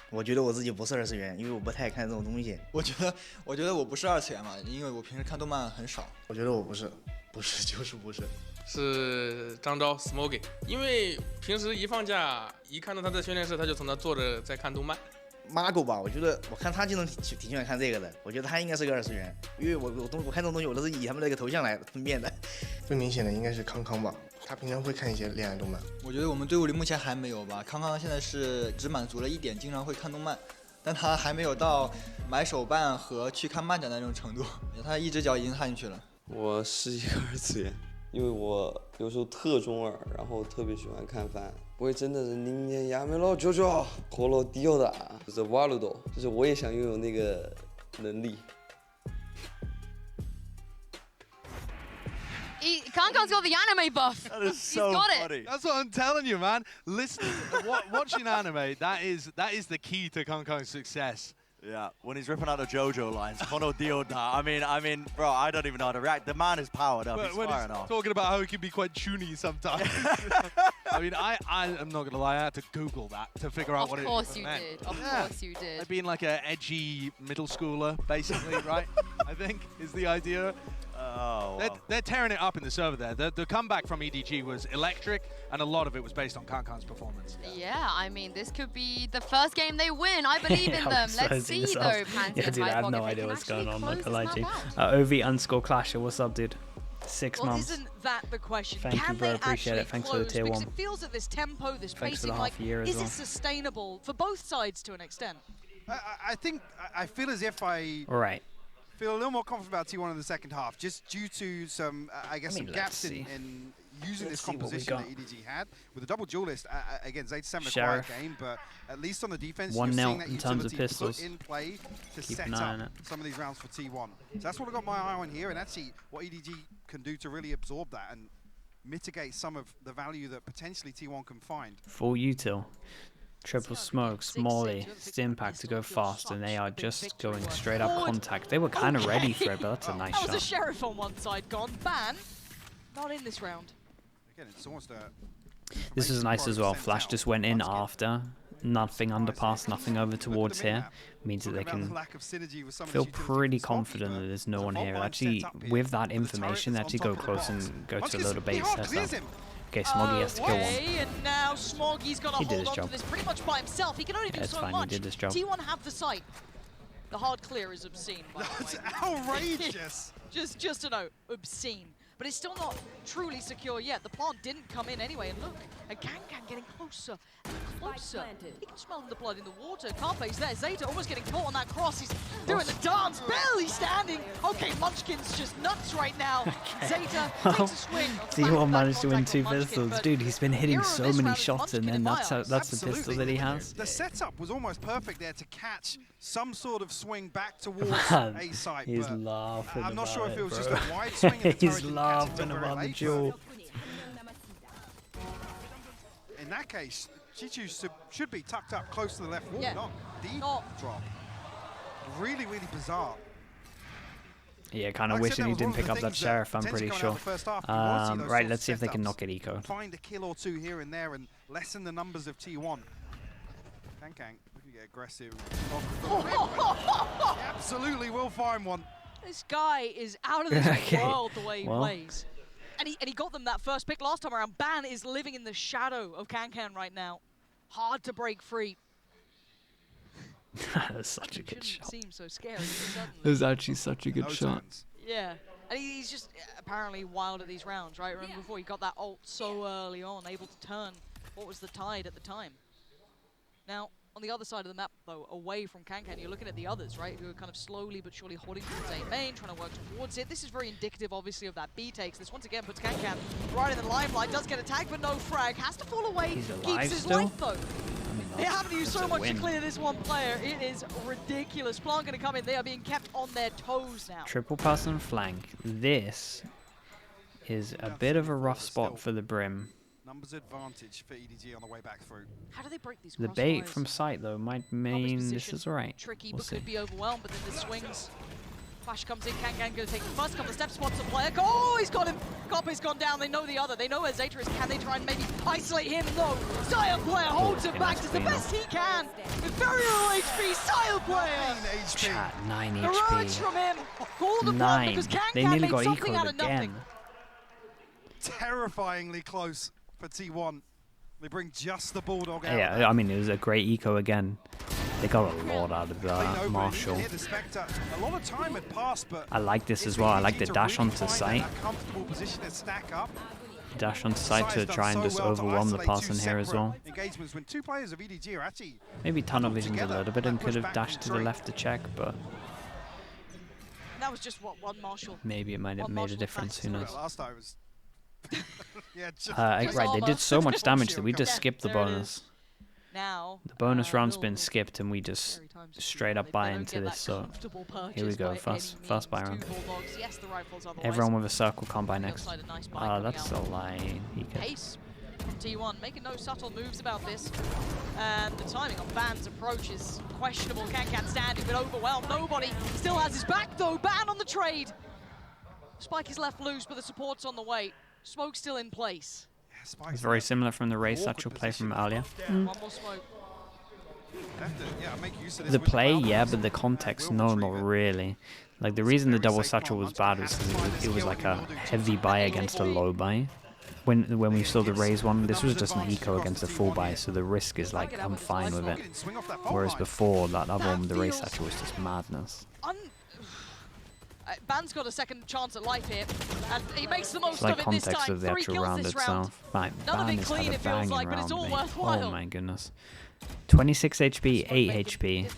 Speaker 7: 我觉得我自己不是二次元，因为我不太爱看这种东西。
Speaker 8: 我觉得我不是二次元嘛，因为我平时看动漫很少。
Speaker 7: 我觉得我不是就是不是。
Speaker 6: 是张昭 Smoggy， 因为平时一放假，一看到他在训练室，他就从那坐着在看动漫。
Speaker 7: Margo 吧，我觉得我看他经常挺喜欢看这个的，我觉得他应该是个二次元，因为我看这种东西我都是以他们那个头像来分辨的。
Speaker 9: 最明显的应该是康康吧，他平常会看一些恋爱动漫。
Speaker 8: 我觉得我们队伍里目前还没有吧，康康现在是只满足了一点，经常会看动漫，但他还没有到买手办和去看漫展的那种程度，他一只脚已经踏进去了。
Speaker 10: 我是一个二次元，因为我有时候特中二，然后特别喜欢看番。我也真的是宁年亚美老舅舅，活老迪奥的，就是瓦鲁多，就是我也想拥有那个能力。
Speaker 1: Kankan's got the anime buff.
Speaker 3: That is so funny.
Speaker 11: That's what I'm telling you, man. Listening, watching anime, that is the key to Kankan's success.
Speaker 3: Yeah, when he's ripping out the JoJo lines, Kono Dioda. I mean, bro, I don't even know how to react. The man is powered up. He's firing off.
Speaker 11: Talking about how he can be quite chuny sometimes. I mean, I'm not gonna lie. I had to Google that to figure out what it meant.
Speaker 1: Of course you did. Of course you did.
Speaker 11: Being like an edgy middle schooler, basically, right? I think is the idea.
Speaker 3: Oh, wow.
Speaker 11: They're tearing it up in the server there. The comeback from EDG was electric, and a lot of it was based on Kankan's performance.
Speaker 1: Yeah, I mean, this could be the first game they win. I believe in them. Let's see, though, Pansy.
Speaker 2: Yeah, dude, I have no idea what's going on. Not gonna lie to you. OV_Clasher, what's up, dude? 6 months.
Speaker 5: Isn't that the question?
Speaker 2: Thank you, bro. Appreciate it. Thanks for the tier 1.
Speaker 5: Because it feels at this tempo, this pacing, like, is it sustainable for both sides to an extent?
Speaker 4: I feel as if I feel a little more confident about T1 in the second half, just due to some, I guess, some gaps in using this composition that EDG had. With a double duelist, again, Zeta's having a quiet game, but at least on the defense, you're seeing that utility put in play to set up some of these rounds for T1. So that's what I got my eye on here, and actually what EDG can do to really absorb that and mitigate some of the value that potentially T1 can find.
Speaker 2: Full util. Triple smokes, Molly, Stimpack to go fast, and they are just going straight up contact. They were kind of ready for it, but that's a nice shot.
Speaker 5: That was a Sheriff on one side gone. Ban, not in this round.
Speaker 4: Again, it's almost
Speaker 2: this was nice as well. Flash just went in after. Nothing underpass, nothing over towards here. Means that they can feel pretty confident that there's no one here. Actually, with that information, they actually go close and go to a little bait setup. Okay, Smoggy has to kill one.
Speaker 5: And now Smoggy's got to hold on to this pretty much by himself. He can only do so much.
Speaker 2: He did this job.
Speaker 5: T1 have the site. The hard clear is obscene, by the way.
Speaker 4: That's outrageous.
Speaker 5: just to know, obscene. But it's still not truly secure yet. The plant didn't come in anyway. And look, and Kankan getting closer and closer. He can smell the blood in the water. Carpe's there. Zeta almost getting caught on that cross. He's doing the dance, barely standing. Okay, Munchkin's just nuts right now. Zeta takes a swing.
Speaker 2: T1 managed to win 2 pistols. Dude, he's been hitting so many shots, and then that's the pistol that he has.
Speaker 4: The setup was almost perfect there to catch some sort of swing back towards A site.
Speaker 2: He's laughing.
Speaker 4: I'm not sure if it was just a wide swing.
Speaker 2: He's laughing about the duel.
Speaker 4: In that case, Chichu should be tucked up close to the left wall, not deep drop. Really, really bizarre.
Speaker 2: Yeah, kind of wishing he didn't pick up that Sheriff, I'm pretty sure. Right, let's see if they can knock it eco.
Speaker 4: Find a kill or two here and there and lessen the numbers of T1. Kang, we can get aggressive. He absolutely will find one.
Speaker 5: This guy is out of this world the way he plays. And he got them that first pick last time around. Ban is living in the shadow of Kankan right now. Hard to break free.
Speaker 2: That's such a good shot.
Speaker 5: Seems so scary.
Speaker 2: It was actually such a good shot.
Speaker 5: Yeah, and he's just apparently wild at these rounds, right? Remember before he got that ult so early on, able to turn what was the tide at the time. Now, on the other side of the map, though, away from Kankan, you're looking at the others, right? Who are kind of slowly but surely holding towards A main, trying to work towards it. This is very indicative, obviously, of that B takes. This once again puts Kankan right in the limelight. Does get attacked, but no frag. Has to fall away. Keeps his life, though. They haven't used so much to clear this one player. It is ridiculous. Plant going to come in. They are being kept on their toes now.
Speaker 2: Triple pass and flank. This is a bit of a rough spot for the Brim.
Speaker 4: Numbers advantage for EDG on the way back through.
Speaker 5: How do they break these
Speaker 2: The bait from sight, though, might mean this is alright.
Speaker 5: Tricky, but could be overwhelmed, but then the swings. Flash comes in, Kankan going to take the first couple of steps, spots the player. Oh, he's got him! Copy's gone down, they know the other. They know where Zeta is. Can they try and maybe isolate him? No! Sire player holds him back, does the best he can! With very little HP, Sire player!
Speaker 4: 9 HP.
Speaker 2: Chat, 9
Speaker 5: The urge from him! Call the block because Kankan made something out of nothing.
Speaker 4: Terrifyingly close for T1. They bring just the Bulldog out.
Speaker 2: Yeah, I mean, it was a great eco again. They got a lot out of that Marshall.
Speaker 4: A lot of time had passed, but
Speaker 2: I like this as well. I like the dash onto sight. Dash onto sight to try and just overwhelm the person here as well.
Speaker 4: Engagements when two players of EDG are actually
Speaker 2: maybe tunnel vision's a little bit and could have dashed to the left to check, but
Speaker 5: that was just what one Marshall.
Speaker 2: Maybe it might have made a difference. Who knows?
Speaker 4: Last time was
Speaker 2: right, they did so much damage that we just skipped the bonus.
Speaker 5: Now,
Speaker 2: the bonus round's been skipped and we just straight up buy into this, so here we go, fast buy round. Everyone with a circle can't buy next. That's a lie. He can.
Speaker 5: Pace from T1, making no subtle moves about this. And the timing on Ban's approach is questionable. Kankan standing, but overwhelmed. Nobody still has his back though. Ban on the trade. Spike is left loose, but the support's on the way. Smoke still in place.
Speaker 2: It's very similar from the race actual play from earlier.
Speaker 5: One more smoke.
Speaker 2: The play, yeah, but the context, no, not really. Like, the reason the double satchel was bad was because it was like a heavy buy against a low buy. When we saw the raise one, this was just an eco against a full buy, so the risk is like, I'm fine with it. Whereas before, that other one with the raise satchel was just madness.
Speaker 5: Ban's got a second chance at life here, and he makes the most
Speaker 2: like
Speaker 5: of it this time.
Speaker 2: Of the actual round itself. Right,
Speaker 5: None of it clean, it feels like, but it's all worthwhile.
Speaker 2: Oh my goodness. 26 HP, 8 HP.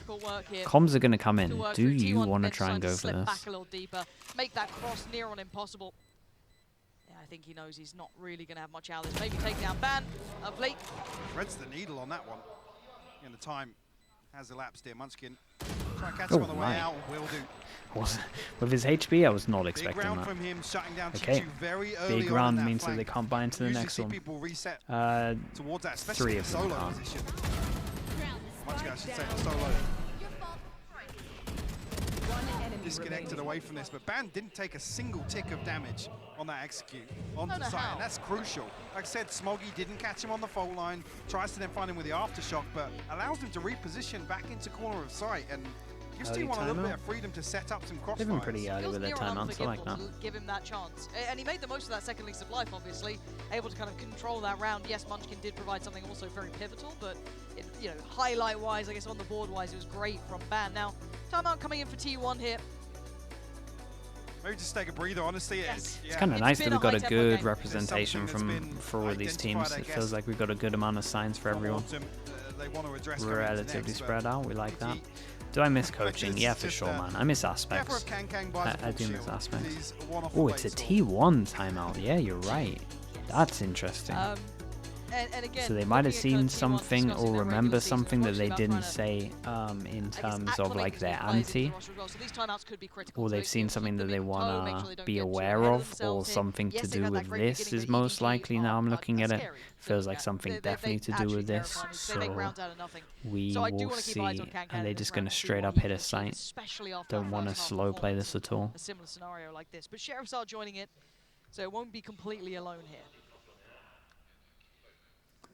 Speaker 2: Comms are going to come in. Do you want to try and go for this?
Speaker 5: Back a little deeper, make that cross near on impossible. Yeah, I think he knows he's not really going to have much out of this. Maybe take down Ban of late.
Speaker 4: Threads the needle on that one. And the time has elapsed here. Munchkin. Try and catch him on the way out. Will do.
Speaker 2: With his HP, I was not expecting that.
Speaker 4: From him, down
Speaker 2: okay,
Speaker 4: very early
Speaker 2: big round means that they can't buy into the next one. 3 of them can't.
Speaker 4: Munchkin, I should say, the solo. Disconnected away from this, but Ban didn't take a single tick of damage on that execute onto the side, and that's crucial. Like I said, Smoggy didn't catch him on the fault line, tries to then find him with the aftershock, but allows him to reposition back into corner of sight, and gives T1 a little bit of freedom to set up some crossfires.
Speaker 2: They've been pretty early with their timeouts, I like that.
Speaker 5: Give him that chance, and he made the most of that second lease of life, obviously, able to kind of control that round. Yes, Munchkin did provide something also very pivotal, but it, you know, highlight-wise, I guess on the board-wise, it was great from Ban. Now, timeout coming in for T1 here.
Speaker 4: Maybe just take a breather, honestly.
Speaker 5: Yes.
Speaker 2: It's kind of nice that we've got a good representation for all these teams. It feels like we've got a good amount of signs for everyone. We're relatively spread out, we like that. Do I miss coaching? Yeah, for sure, man. I miss aspects. I do miss aspects. Oh, it's a T1 timeout. Yeah, you're right. That's interesting.
Speaker 5: And again,
Speaker 2: so they might have seen something or remember something that they didn't say in terms of like their ante, or they've seen something that they want to be aware of, or something to do with this is most likely. Now I'm looking at it, feels like something definitely to do with this, so we will see. Are they just going to straight up hit a site? Don't want to slow play this at all.
Speaker 5: A similar scenario like this, but Sheriffs are joining it, so it won't be completely alone here.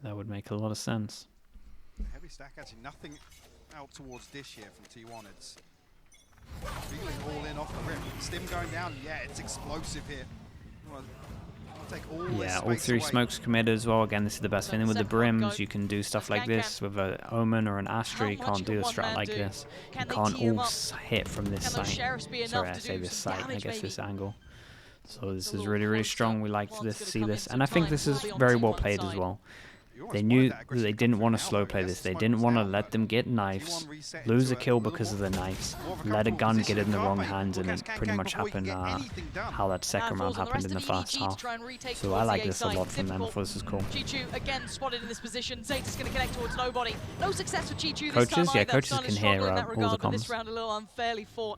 Speaker 2: That would make a lot of sense.
Speaker 4: Heavy stack, actually nothing out towards dish here from T1. It's feeling all in off the rip. Stim going down, yeah, it's explosive here. Take all
Speaker 2: all 3 smokes committed as well. Again, this is the best thing with the brims. You can do stuff like this with an Omen or an Astra. You can't do a strat like this. You can't all hit from this site. Sorry, I say this site, I guess this angle. So this is really, really strong. We like to see this. And I think this is very well played as well. They knew that they didn't want to slow play this. They didn't want to let them get knives, lose a kill because of the knives, let a gun get in the wrong hands, and it pretty much happened how that second round happened in the first half. So I like this a lot from them. I thought this is cool.
Speaker 5: Chichu again spotted in this position. Zeta's going to connect towards nobody. No success for Chichu this time.
Speaker 2: Yeah, coaches can hear all the comms.
Speaker 5: This round a little unfairly fought.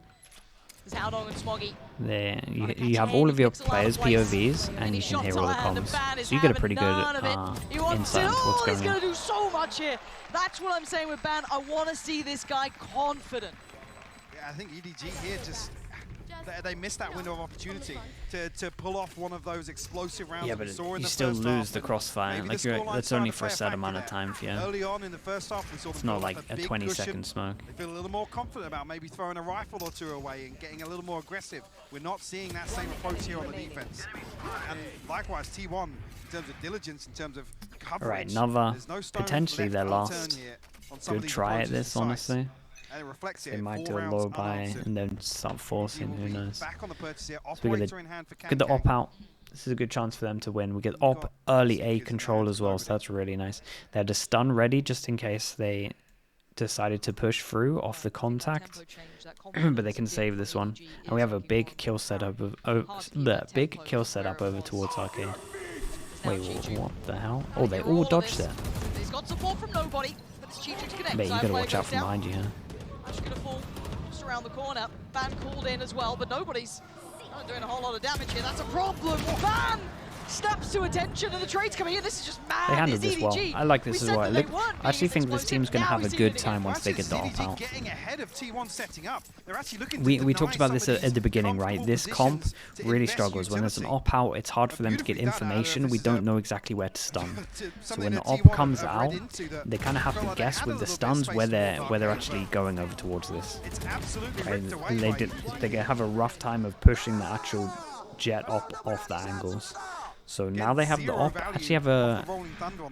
Speaker 5: Howdong and Smoggy.
Speaker 2: There, you have all of your players' POVs, and you can hear all the comms. So you get a pretty good insight into what's going on.
Speaker 5: He's going to do so much here. That's what I'm saying with Ban. I want to see this guy confident.
Speaker 4: Yeah, I think EDG here just... They missed that window of opportunity to pull off one of those explosive rounds.
Speaker 2: Yeah, but you still lose the crossfire. Like that's only for a set amount of time for you.
Speaker 4: Early on in the first half, we saw
Speaker 2: it's not like a 20-second smoke.
Speaker 4: They feel a little more confident about maybe throwing a rifle or two away and getting a little more aggressive. We're not seeing that same approach here on the defense. And likewise, T1 in terms of diligence, in terms of coverage.
Speaker 2: All right, Nova, potentially their last good try at this, honestly.
Speaker 4: And it reflects
Speaker 2: they might do a low buy and then start forcing, who knows. So we get the op out. This is a good chance for them to win. We get op early A control as well, so that's really nice. They had a stun ready just in case they decided to push through off the contact, but they can save this one. And we have a big kill setup over towards Arcade. Wait, what the hell? Oh, they all dodged there.
Speaker 5: He's got support from nobody, but it's Chichu to connect.
Speaker 2: Mate, you gotta watch out from behind you here.
Speaker 5: Just gonna fall just around the corner. Ban called in as well, but nobody's not doing a whole lot of damage here. That's a problem. Ban snaps to attention, and the trade's coming in. This is just mad.
Speaker 2: They handled this well. I like this as well. I actually think this team's going to have a good time once they get the op out. We talked about this at the beginning, right? This comp really struggles. When there's an op out, it's hard for them to get information. We don't know exactly where to stun. So when the op comes out, they kind of have to guess with the stuns where they're actually going over towards this. They have a rough time of pushing the actual jet off the angles. So now they have the op. Actually,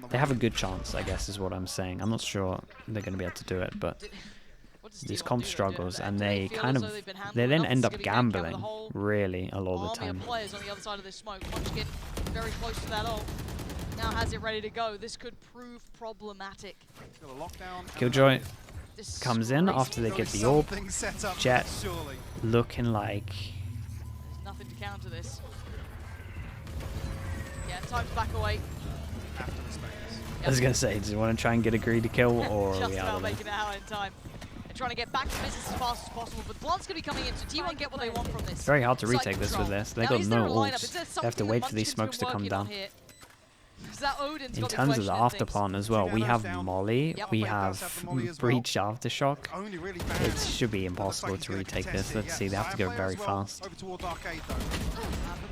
Speaker 2: they have a good chance, I guess, is what I'm saying. I'm not sure they're going to be able to do it, but this comp struggles, and they then end up gambling really a lot of the time.
Speaker 5: Players on the other side of this smoke. Munchkin very close to that ult. Now has it ready to go. This could prove problematic.
Speaker 2: Killjoy comes in after they get the orb. Jet looking like
Speaker 5: there's nothing to counter this. Yeah, time to back away.
Speaker 2: I was going to say, do you want to try and get a greedy kill, or
Speaker 5: just
Speaker 2: are we out
Speaker 5: about
Speaker 2: of there?
Speaker 5: making it out in time. They're trying to get back to business as fast as possible, but Blunt's going to be coming in, so T1 get what they want from this.
Speaker 2: It's very hard to retake this with this. They got no ults. They have to wait for these smokes to come down.
Speaker 5: In
Speaker 2: terms of the afterplant as well, we have Molly, we have Breach Aftershock. It should be impossible to retake this. Let's see, they have to go very fast.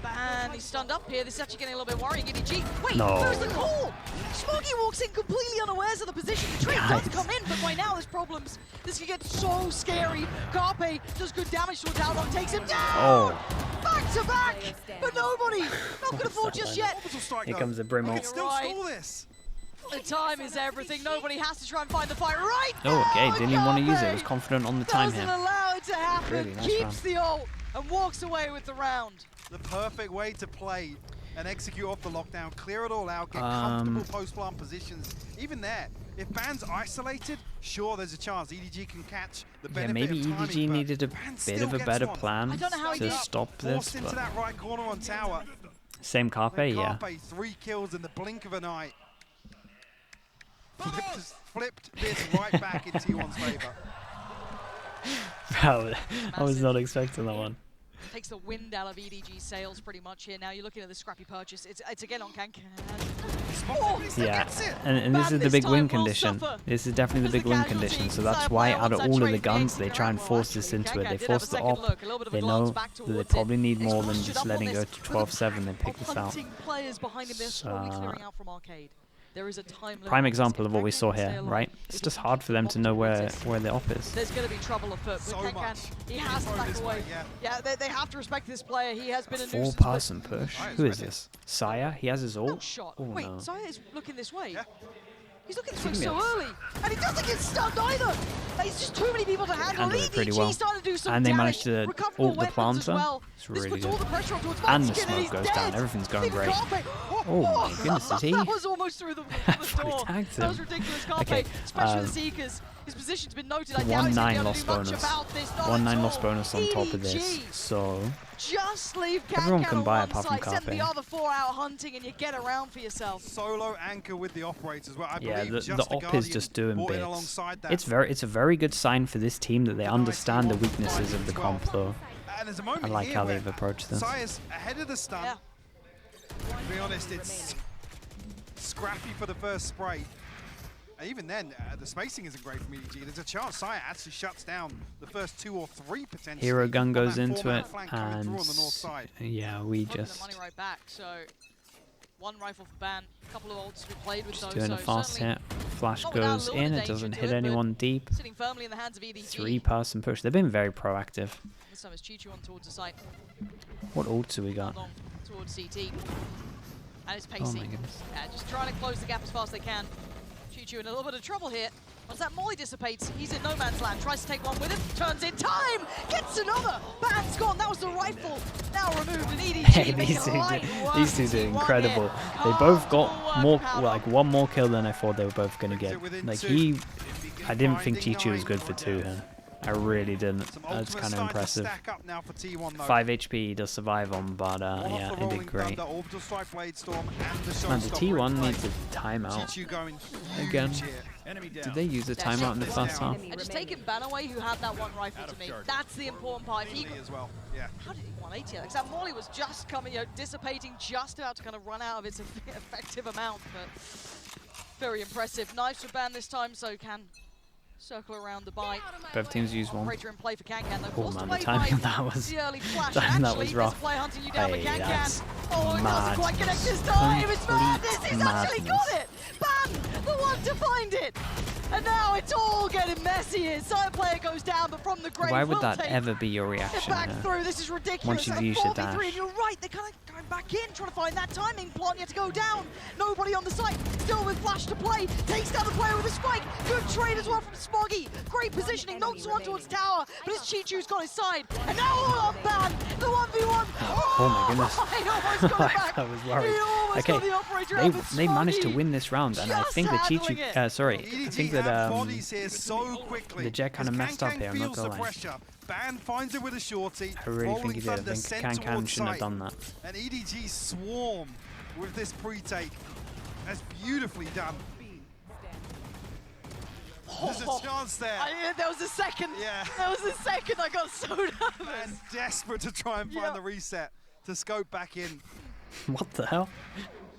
Speaker 5: Ban, he's stunned up here. This is actually getting a little bit worrying. EDG. Wait,
Speaker 2: no.
Speaker 5: Where's the call? Smoggy walks in completely unawares of the position. The trade does come in, but by now there's problems. This could get so scary. Carpe does good damage to Howdong, takes him down.
Speaker 2: Oh.
Speaker 5: Back to back, but nobody. Not going to fall just yet.
Speaker 2: Here comes the Brim ult.
Speaker 5: The time is everything. Nobody has to try and find the fight right now.
Speaker 2: Oh, okay. Didn't even want to use it. Was confident on the time here.
Speaker 5: Doesn't allow it to happen.
Speaker 2: Really nice
Speaker 5: Keeps the ult and walks away with the round.
Speaker 4: The perfect way to play and execute off the lockdown, clear it all out, get comfortable post-plant positions. Even there, if Ban's isolated, sure, there's a chance EDG can catch the benefit
Speaker 2: maybe
Speaker 4: of timing,
Speaker 2: EDG needed a bit of a better plan to stop this.
Speaker 4: Forced into that right corner on tower.
Speaker 2: Same Carpe, yeah.
Speaker 4: Carpe, 3 kills in the blink of an eye. flipped this right back in T1's favor.
Speaker 2: Bro, I was not expecting that one.
Speaker 5: Takes the wind out of EDG's sails pretty much here. Now you're looking at the scrappy purchase. It's again on Kankan. Oh,
Speaker 2: yeah, and this is the big win condition. This is definitely the big win condition. So that's why out of all of the guns, they try and force this into it. They force the op. They know that they probably need more than just letting go to 12-7 and pick this out.
Speaker 5: There is a time limit.
Speaker 2: Prime example of what we saw here, right? It's just hard for them to know where the op is.
Speaker 5: There's going to be trouble afoot, but Kankan, he has to back away. Yeah, they have to respect this player. He has been a nuisance.
Speaker 2: 4-person push. Who is this? Saya? He has his ult.
Speaker 5: Shot.
Speaker 2: Oh,
Speaker 5: wait,
Speaker 2: no.
Speaker 5: Saya is looking this way. He's looking this way so early, and he doesn't get stunned either. There's just too many people to handle.
Speaker 2: Handle it pretty well.
Speaker 5: Starting to do some
Speaker 2: and they
Speaker 5: damage.
Speaker 2: managed to ult the planter.
Speaker 5: Well.
Speaker 2: It's really good.
Speaker 5: All the pressure on towards
Speaker 2: and the
Speaker 5: Vanskin,
Speaker 2: smoke goes down. Everything's going great.
Speaker 5: Oh
Speaker 2: my goodness, did he?
Speaker 5: That was almost through the door. That was ridiculous.
Speaker 2: Okay,
Speaker 5: especially the Seekers. His position's been noted.
Speaker 2: 1-9 loss bonus. 1-9 loss bonus on top of this. So
Speaker 5: just leave
Speaker 2: everyone can buy apart from
Speaker 5: send
Speaker 2: Carpe.
Speaker 5: the other 4 out hunting, and you get around for yourself.
Speaker 4: Solo anchor with the operator as well. I
Speaker 2: yeah,
Speaker 4: believe
Speaker 2: the op is just doing bits. It's a very good sign for this team that they understand the weaknesses of the comp, though. I like how they've approached this.
Speaker 4: Saya's ahead of the stun. Yeah. To be honest, it's scrappy for the first spray. Even then, the spacing isn't great from EDG. There's a chance Saya actually shuts down the first 2 or 3 potentially.
Speaker 2: Hero gun goes into it, and
Speaker 5: yeah,
Speaker 2: we just
Speaker 5: money right back. So 1 rifle for Ban, a couple of ults we played with
Speaker 2: just
Speaker 5: those.
Speaker 2: doing a fast hit. Flash goes in. It doesn't hit anyone deep.
Speaker 5: Sitting firmly in the hands of EDG.
Speaker 2: 3-person push. They've been very proactive.
Speaker 5: This time it's Chichu on towards the site.
Speaker 2: What ults do we got?
Speaker 5: Towards CT. And it's pacey.
Speaker 2: Oh my goodness.
Speaker 5: Yeah, just trying to close the gap as fast as they can. Chichu in a little bit of trouble here. Once that molly dissipates, he's in no man's land. Tries to take one with him, turns in time, gets another. Ban's gone. That was the rifle. Now removed an EDG.
Speaker 2: Hey, these two are incredible. They both got more, like 1 more kill than I thought they were both gonna get. Like I didn't think Chichu was good for 2 here. I really didn't. That's kind of impressive. 5 HP to survive on, but yeah, it did great. Man, the T1 needs a timeout. Again. Did they use a timeout in the first half?
Speaker 5: And just taking Ban away, who had that 1 rifle to me. That's the important part. He
Speaker 4: as well. Yeah.
Speaker 5: How did he 180? Because that molly was just coming, dissipating, just about to kind of run out of its effective amount. But very impressive. Knives for Ban this time, so can circle around the bite.
Speaker 2: Both teams use 1.
Speaker 5: Operator in play for Kankan, though.
Speaker 2: Oh man, the timing of that was rough.
Speaker 5: Hey,
Speaker 2: that's
Speaker 5: oh, it doesn't quite connect this time. It's madness. He's actually got it. Ban, the one to find it. And now it's all getting messy here. Side player goes down, but from the grave.
Speaker 2: Why would that ever be your reaction?
Speaker 5: Back through. This is ridiculous.
Speaker 2: Once you've used your dash.
Speaker 5: And you're right. They're kind of going back in, trying to find that timing plot. You have to go down. Nobody on the site. Still with flash to play. Takes down the player with a spike. Good trade as well from Smoggy. Great positioning. Knocks one towards tower, but it's Chichu's got his side. And now all on Ban. The 1v1.
Speaker 2: Oh my goodness. I was worried. Okay, they managed to win this round, and I think that Chichu, sorry, I think that the Jet kind of messed up here, I'm not gonna lie.
Speaker 4: Ban finds it with a shorty.
Speaker 2: I really think he did. I think Kankan shouldn't have done that.
Speaker 4: And EDG swarm with this pre-take. That's beautifully done. There's a chance there.
Speaker 5: There was a second.
Speaker 4: Yeah.
Speaker 5: There was a second. I got so nervous.
Speaker 4: And desperate to try and find the reset to scope back in.
Speaker 2: What the hell?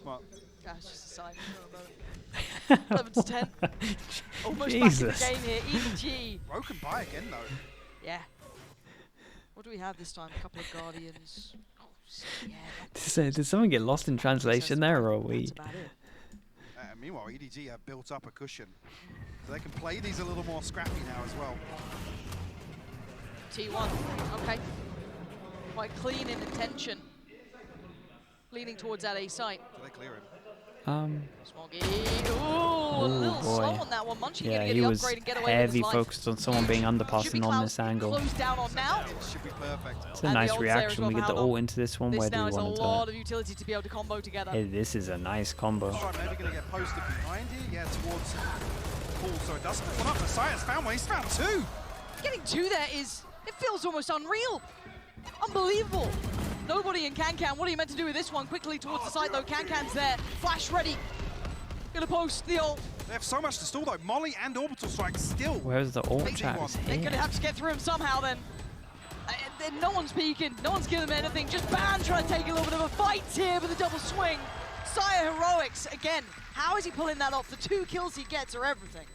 Speaker 4: What?
Speaker 5: Gosh, just a sign. 11 to 10. Almost
Speaker 2: Jesus.
Speaker 5: back in the game here. EDG.
Speaker 4: Broken by again, though.
Speaker 5: Yeah. What do we have this time? A couple of Guardians. Oh,
Speaker 2: yeah. Did someone get lost in translation there, or are we?
Speaker 4: Meanwhile, EDG have built up a cushion. So they can play these a little more scrappy now as well.
Speaker 5: T1. Okay. Quite clean in intention. Leaning towards that A site.
Speaker 4: Do they clear him?
Speaker 5: Smoggy. Ooh, a little slow on that one. Munchie
Speaker 2: yeah, he was heavy focused on someone being underpassing on this angle.
Speaker 5: Down on now.
Speaker 4: It should be perfect.
Speaker 2: It's a nice reaction. We get the ult into this one. Where do we want to do it?
Speaker 5: This now is a lot of utility to be able to combo together.
Speaker 2: Hey, this is a nice combo.
Speaker 4: Maybe going to get posted behind here. Yeah, towards Paul. So it does put one up. Messiah's found one. He's found 2.
Speaker 5: Getting 2 there is, it feels almost unreal. Unbelievable. Nobody in Kankan. What are you meant to do with this one? Quickly towards the side though. Kankan's there. Flash ready. Gonna post the ult.
Speaker 4: They have so much to stall though. Molly and Orbital Strike still.
Speaker 2: Where's the ult chat?
Speaker 5: They're going to have to get through him somehow then. No one's peeking, no one's giving them anything. Just Ban trying to take a little bit of a fight here with a double swing. Saya Heroics, again, how is he pulling that off? The 2 kills he gets are everything.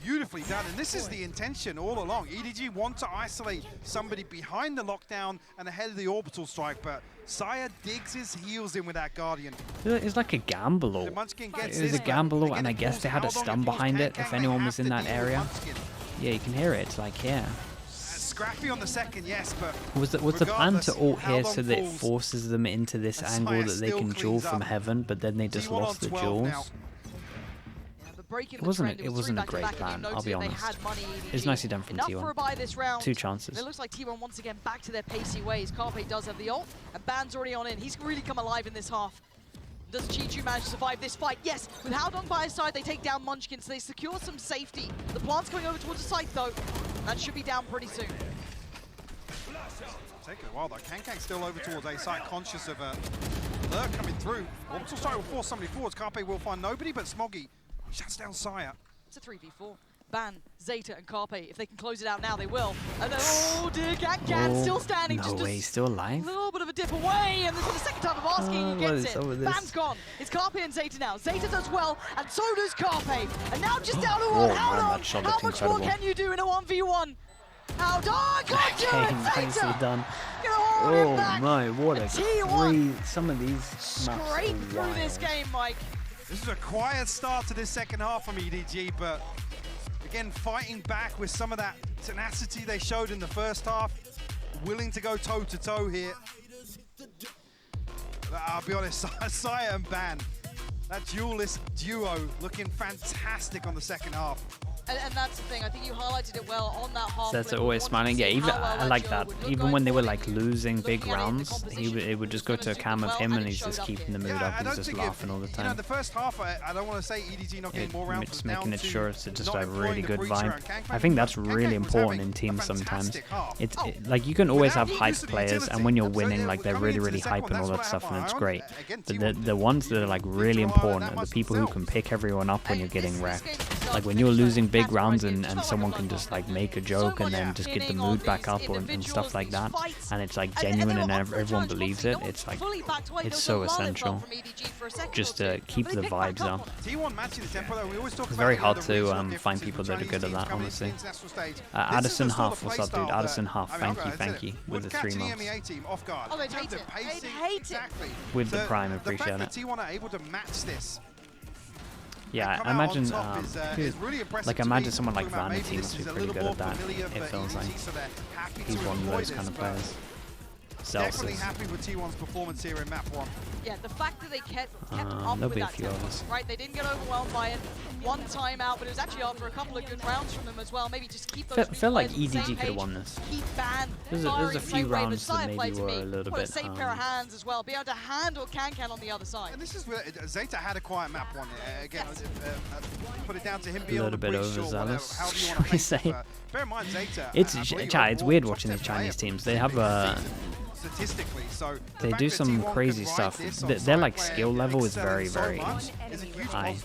Speaker 4: Beautifully done, and this is the intention all along. EDG want to isolate somebody behind the lockdown and ahead of the orbital strike, but Saya digs his heels in with that Guardian.
Speaker 2: It's like a gamble ult. It was a gamble ult, and I guess they had a stun behind it if anyone was in that area. Yeah, you can hear it. It's like, yeah.
Speaker 4: Scrappy on the second, yes, but
Speaker 2: was the plan to ult here so that it forces them into this angle that they can duel from heaven, but then they just lost the duels? It wasn't a great plan, I'll be honest. It's nicely done from T1. 2 chances.
Speaker 5: It looks like T1 once again back to their pacey ways. Carpe does have the ult, and Ban's already on in. He's really come alive in this half. Does Chi-Chu manage to survive this fight? Yes, with Haodong by his side, they take down Munchkin, so they secure some safety. The plant's going over towards the site, though. That should be down pretty soon.
Speaker 4: Taking a while, though. Kankang still over towards A site, conscious of a lurk coming through. Orbital Strike will force somebody forwards. Carpe will find nobody, but Smoggy shuts down Saya.
Speaker 5: It's a 3v4. Ban, Zeta, and Carpe. If they can close it out now, they will. And then, oh dear, Kankang still standing.
Speaker 2: No
Speaker 5: just
Speaker 2: way, he's still alive.
Speaker 5: A little bit of a dip away, and this is the second time of asking, he gets it. Ban's gone. It's Carpe and Zeta now. Zeta does well, and so does Carpe. And now just down to one. How much more can you do in a 1v1? How got to it,
Speaker 2: Zeta! Done. Oh my, what a great, some of these
Speaker 5: straight through this game, Mike.
Speaker 4: This is a quiet start to this second half from EDG, but again, fighting back with some of that tenacity they showed in the first half. Willing to go toe-to-toe here. I'll be honest, Saya and Ban, that duelist duo looking fantastic on the second half.
Speaker 5: And that's the thing, I think you highlighted it well on that half.
Speaker 2: That's always smiling. Yeah, even I like that. Even when they were like losing big rounds, it would just go to a cam of him and he's just keeping the mood up. He's just laughing all the time.
Speaker 4: You know, the first half, I don't want to say EDG not getting more rounds.
Speaker 2: Just making it sure it's just a really good vibe. I think that's really important in teams sometimes. It's like you can always have hype players, and when you're winning, like they're really hype and all that stuff, and it's great. But the ones that are like really important are the people who can pick everyone up when you're getting wrecked. Like when you're losing big rounds and someone can just like make a joke and then just get the mood back up and stuff like that, and it's like genuine and everyone believes it. It's like, it's so essential just to keep the vibes up. It's very hard to find people that are good at that, honestly. Addison Huff, what's up, dude? Addison Huff, thank you with the 3 months.
Speaker 5: Oh, they'd hate it. They'd hate it.
Speaker 2: With the Prime, appreciate it.
Speaker 4: T1 are able to match this.
Speaker 2: Yeah, I imagine, like, imagine someone like Vanity must be pretty good at that, it feels like. He's one of those kind of players.
Speaker 4: Definitely happy with T1's performance here in map 1.
Speaker 5: Yeah, the fact that they kept up with that tempo, right? They didn't get overwhelmed by it. One timeout, but it was actually after a couple of good rounds from them as well. Maybe just keep those.
Speaker 2: I feel like EDG could have won this.
Speaker 5: Keep Ban.
Speaker 2: There's a few rounds that maybe were a little bit.
Speaker 5: A safe pair of hands as well. Be able to handle Kankan on the other side.
Speaker 4: And this is where Zeta had a quiet map 1. Again, put it down to him being
Speaker 2: a little bit overzealous. Shall we say?
Speaker 4: Bear in mind, Zeta.
Speaker 2: It's weird watching these Chinese teams. They have
Speaker 4: statistically, so
Speaker 2: they do some crazy stuff. Their like skill level is very high.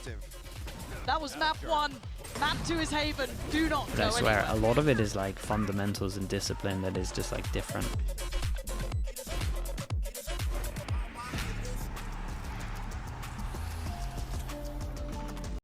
Speaker 5: That was map 1. Map 2 is Haven. Do not
Speaker 2: go. I swear, a lot of it is like fundamentals and discipline that is just like different.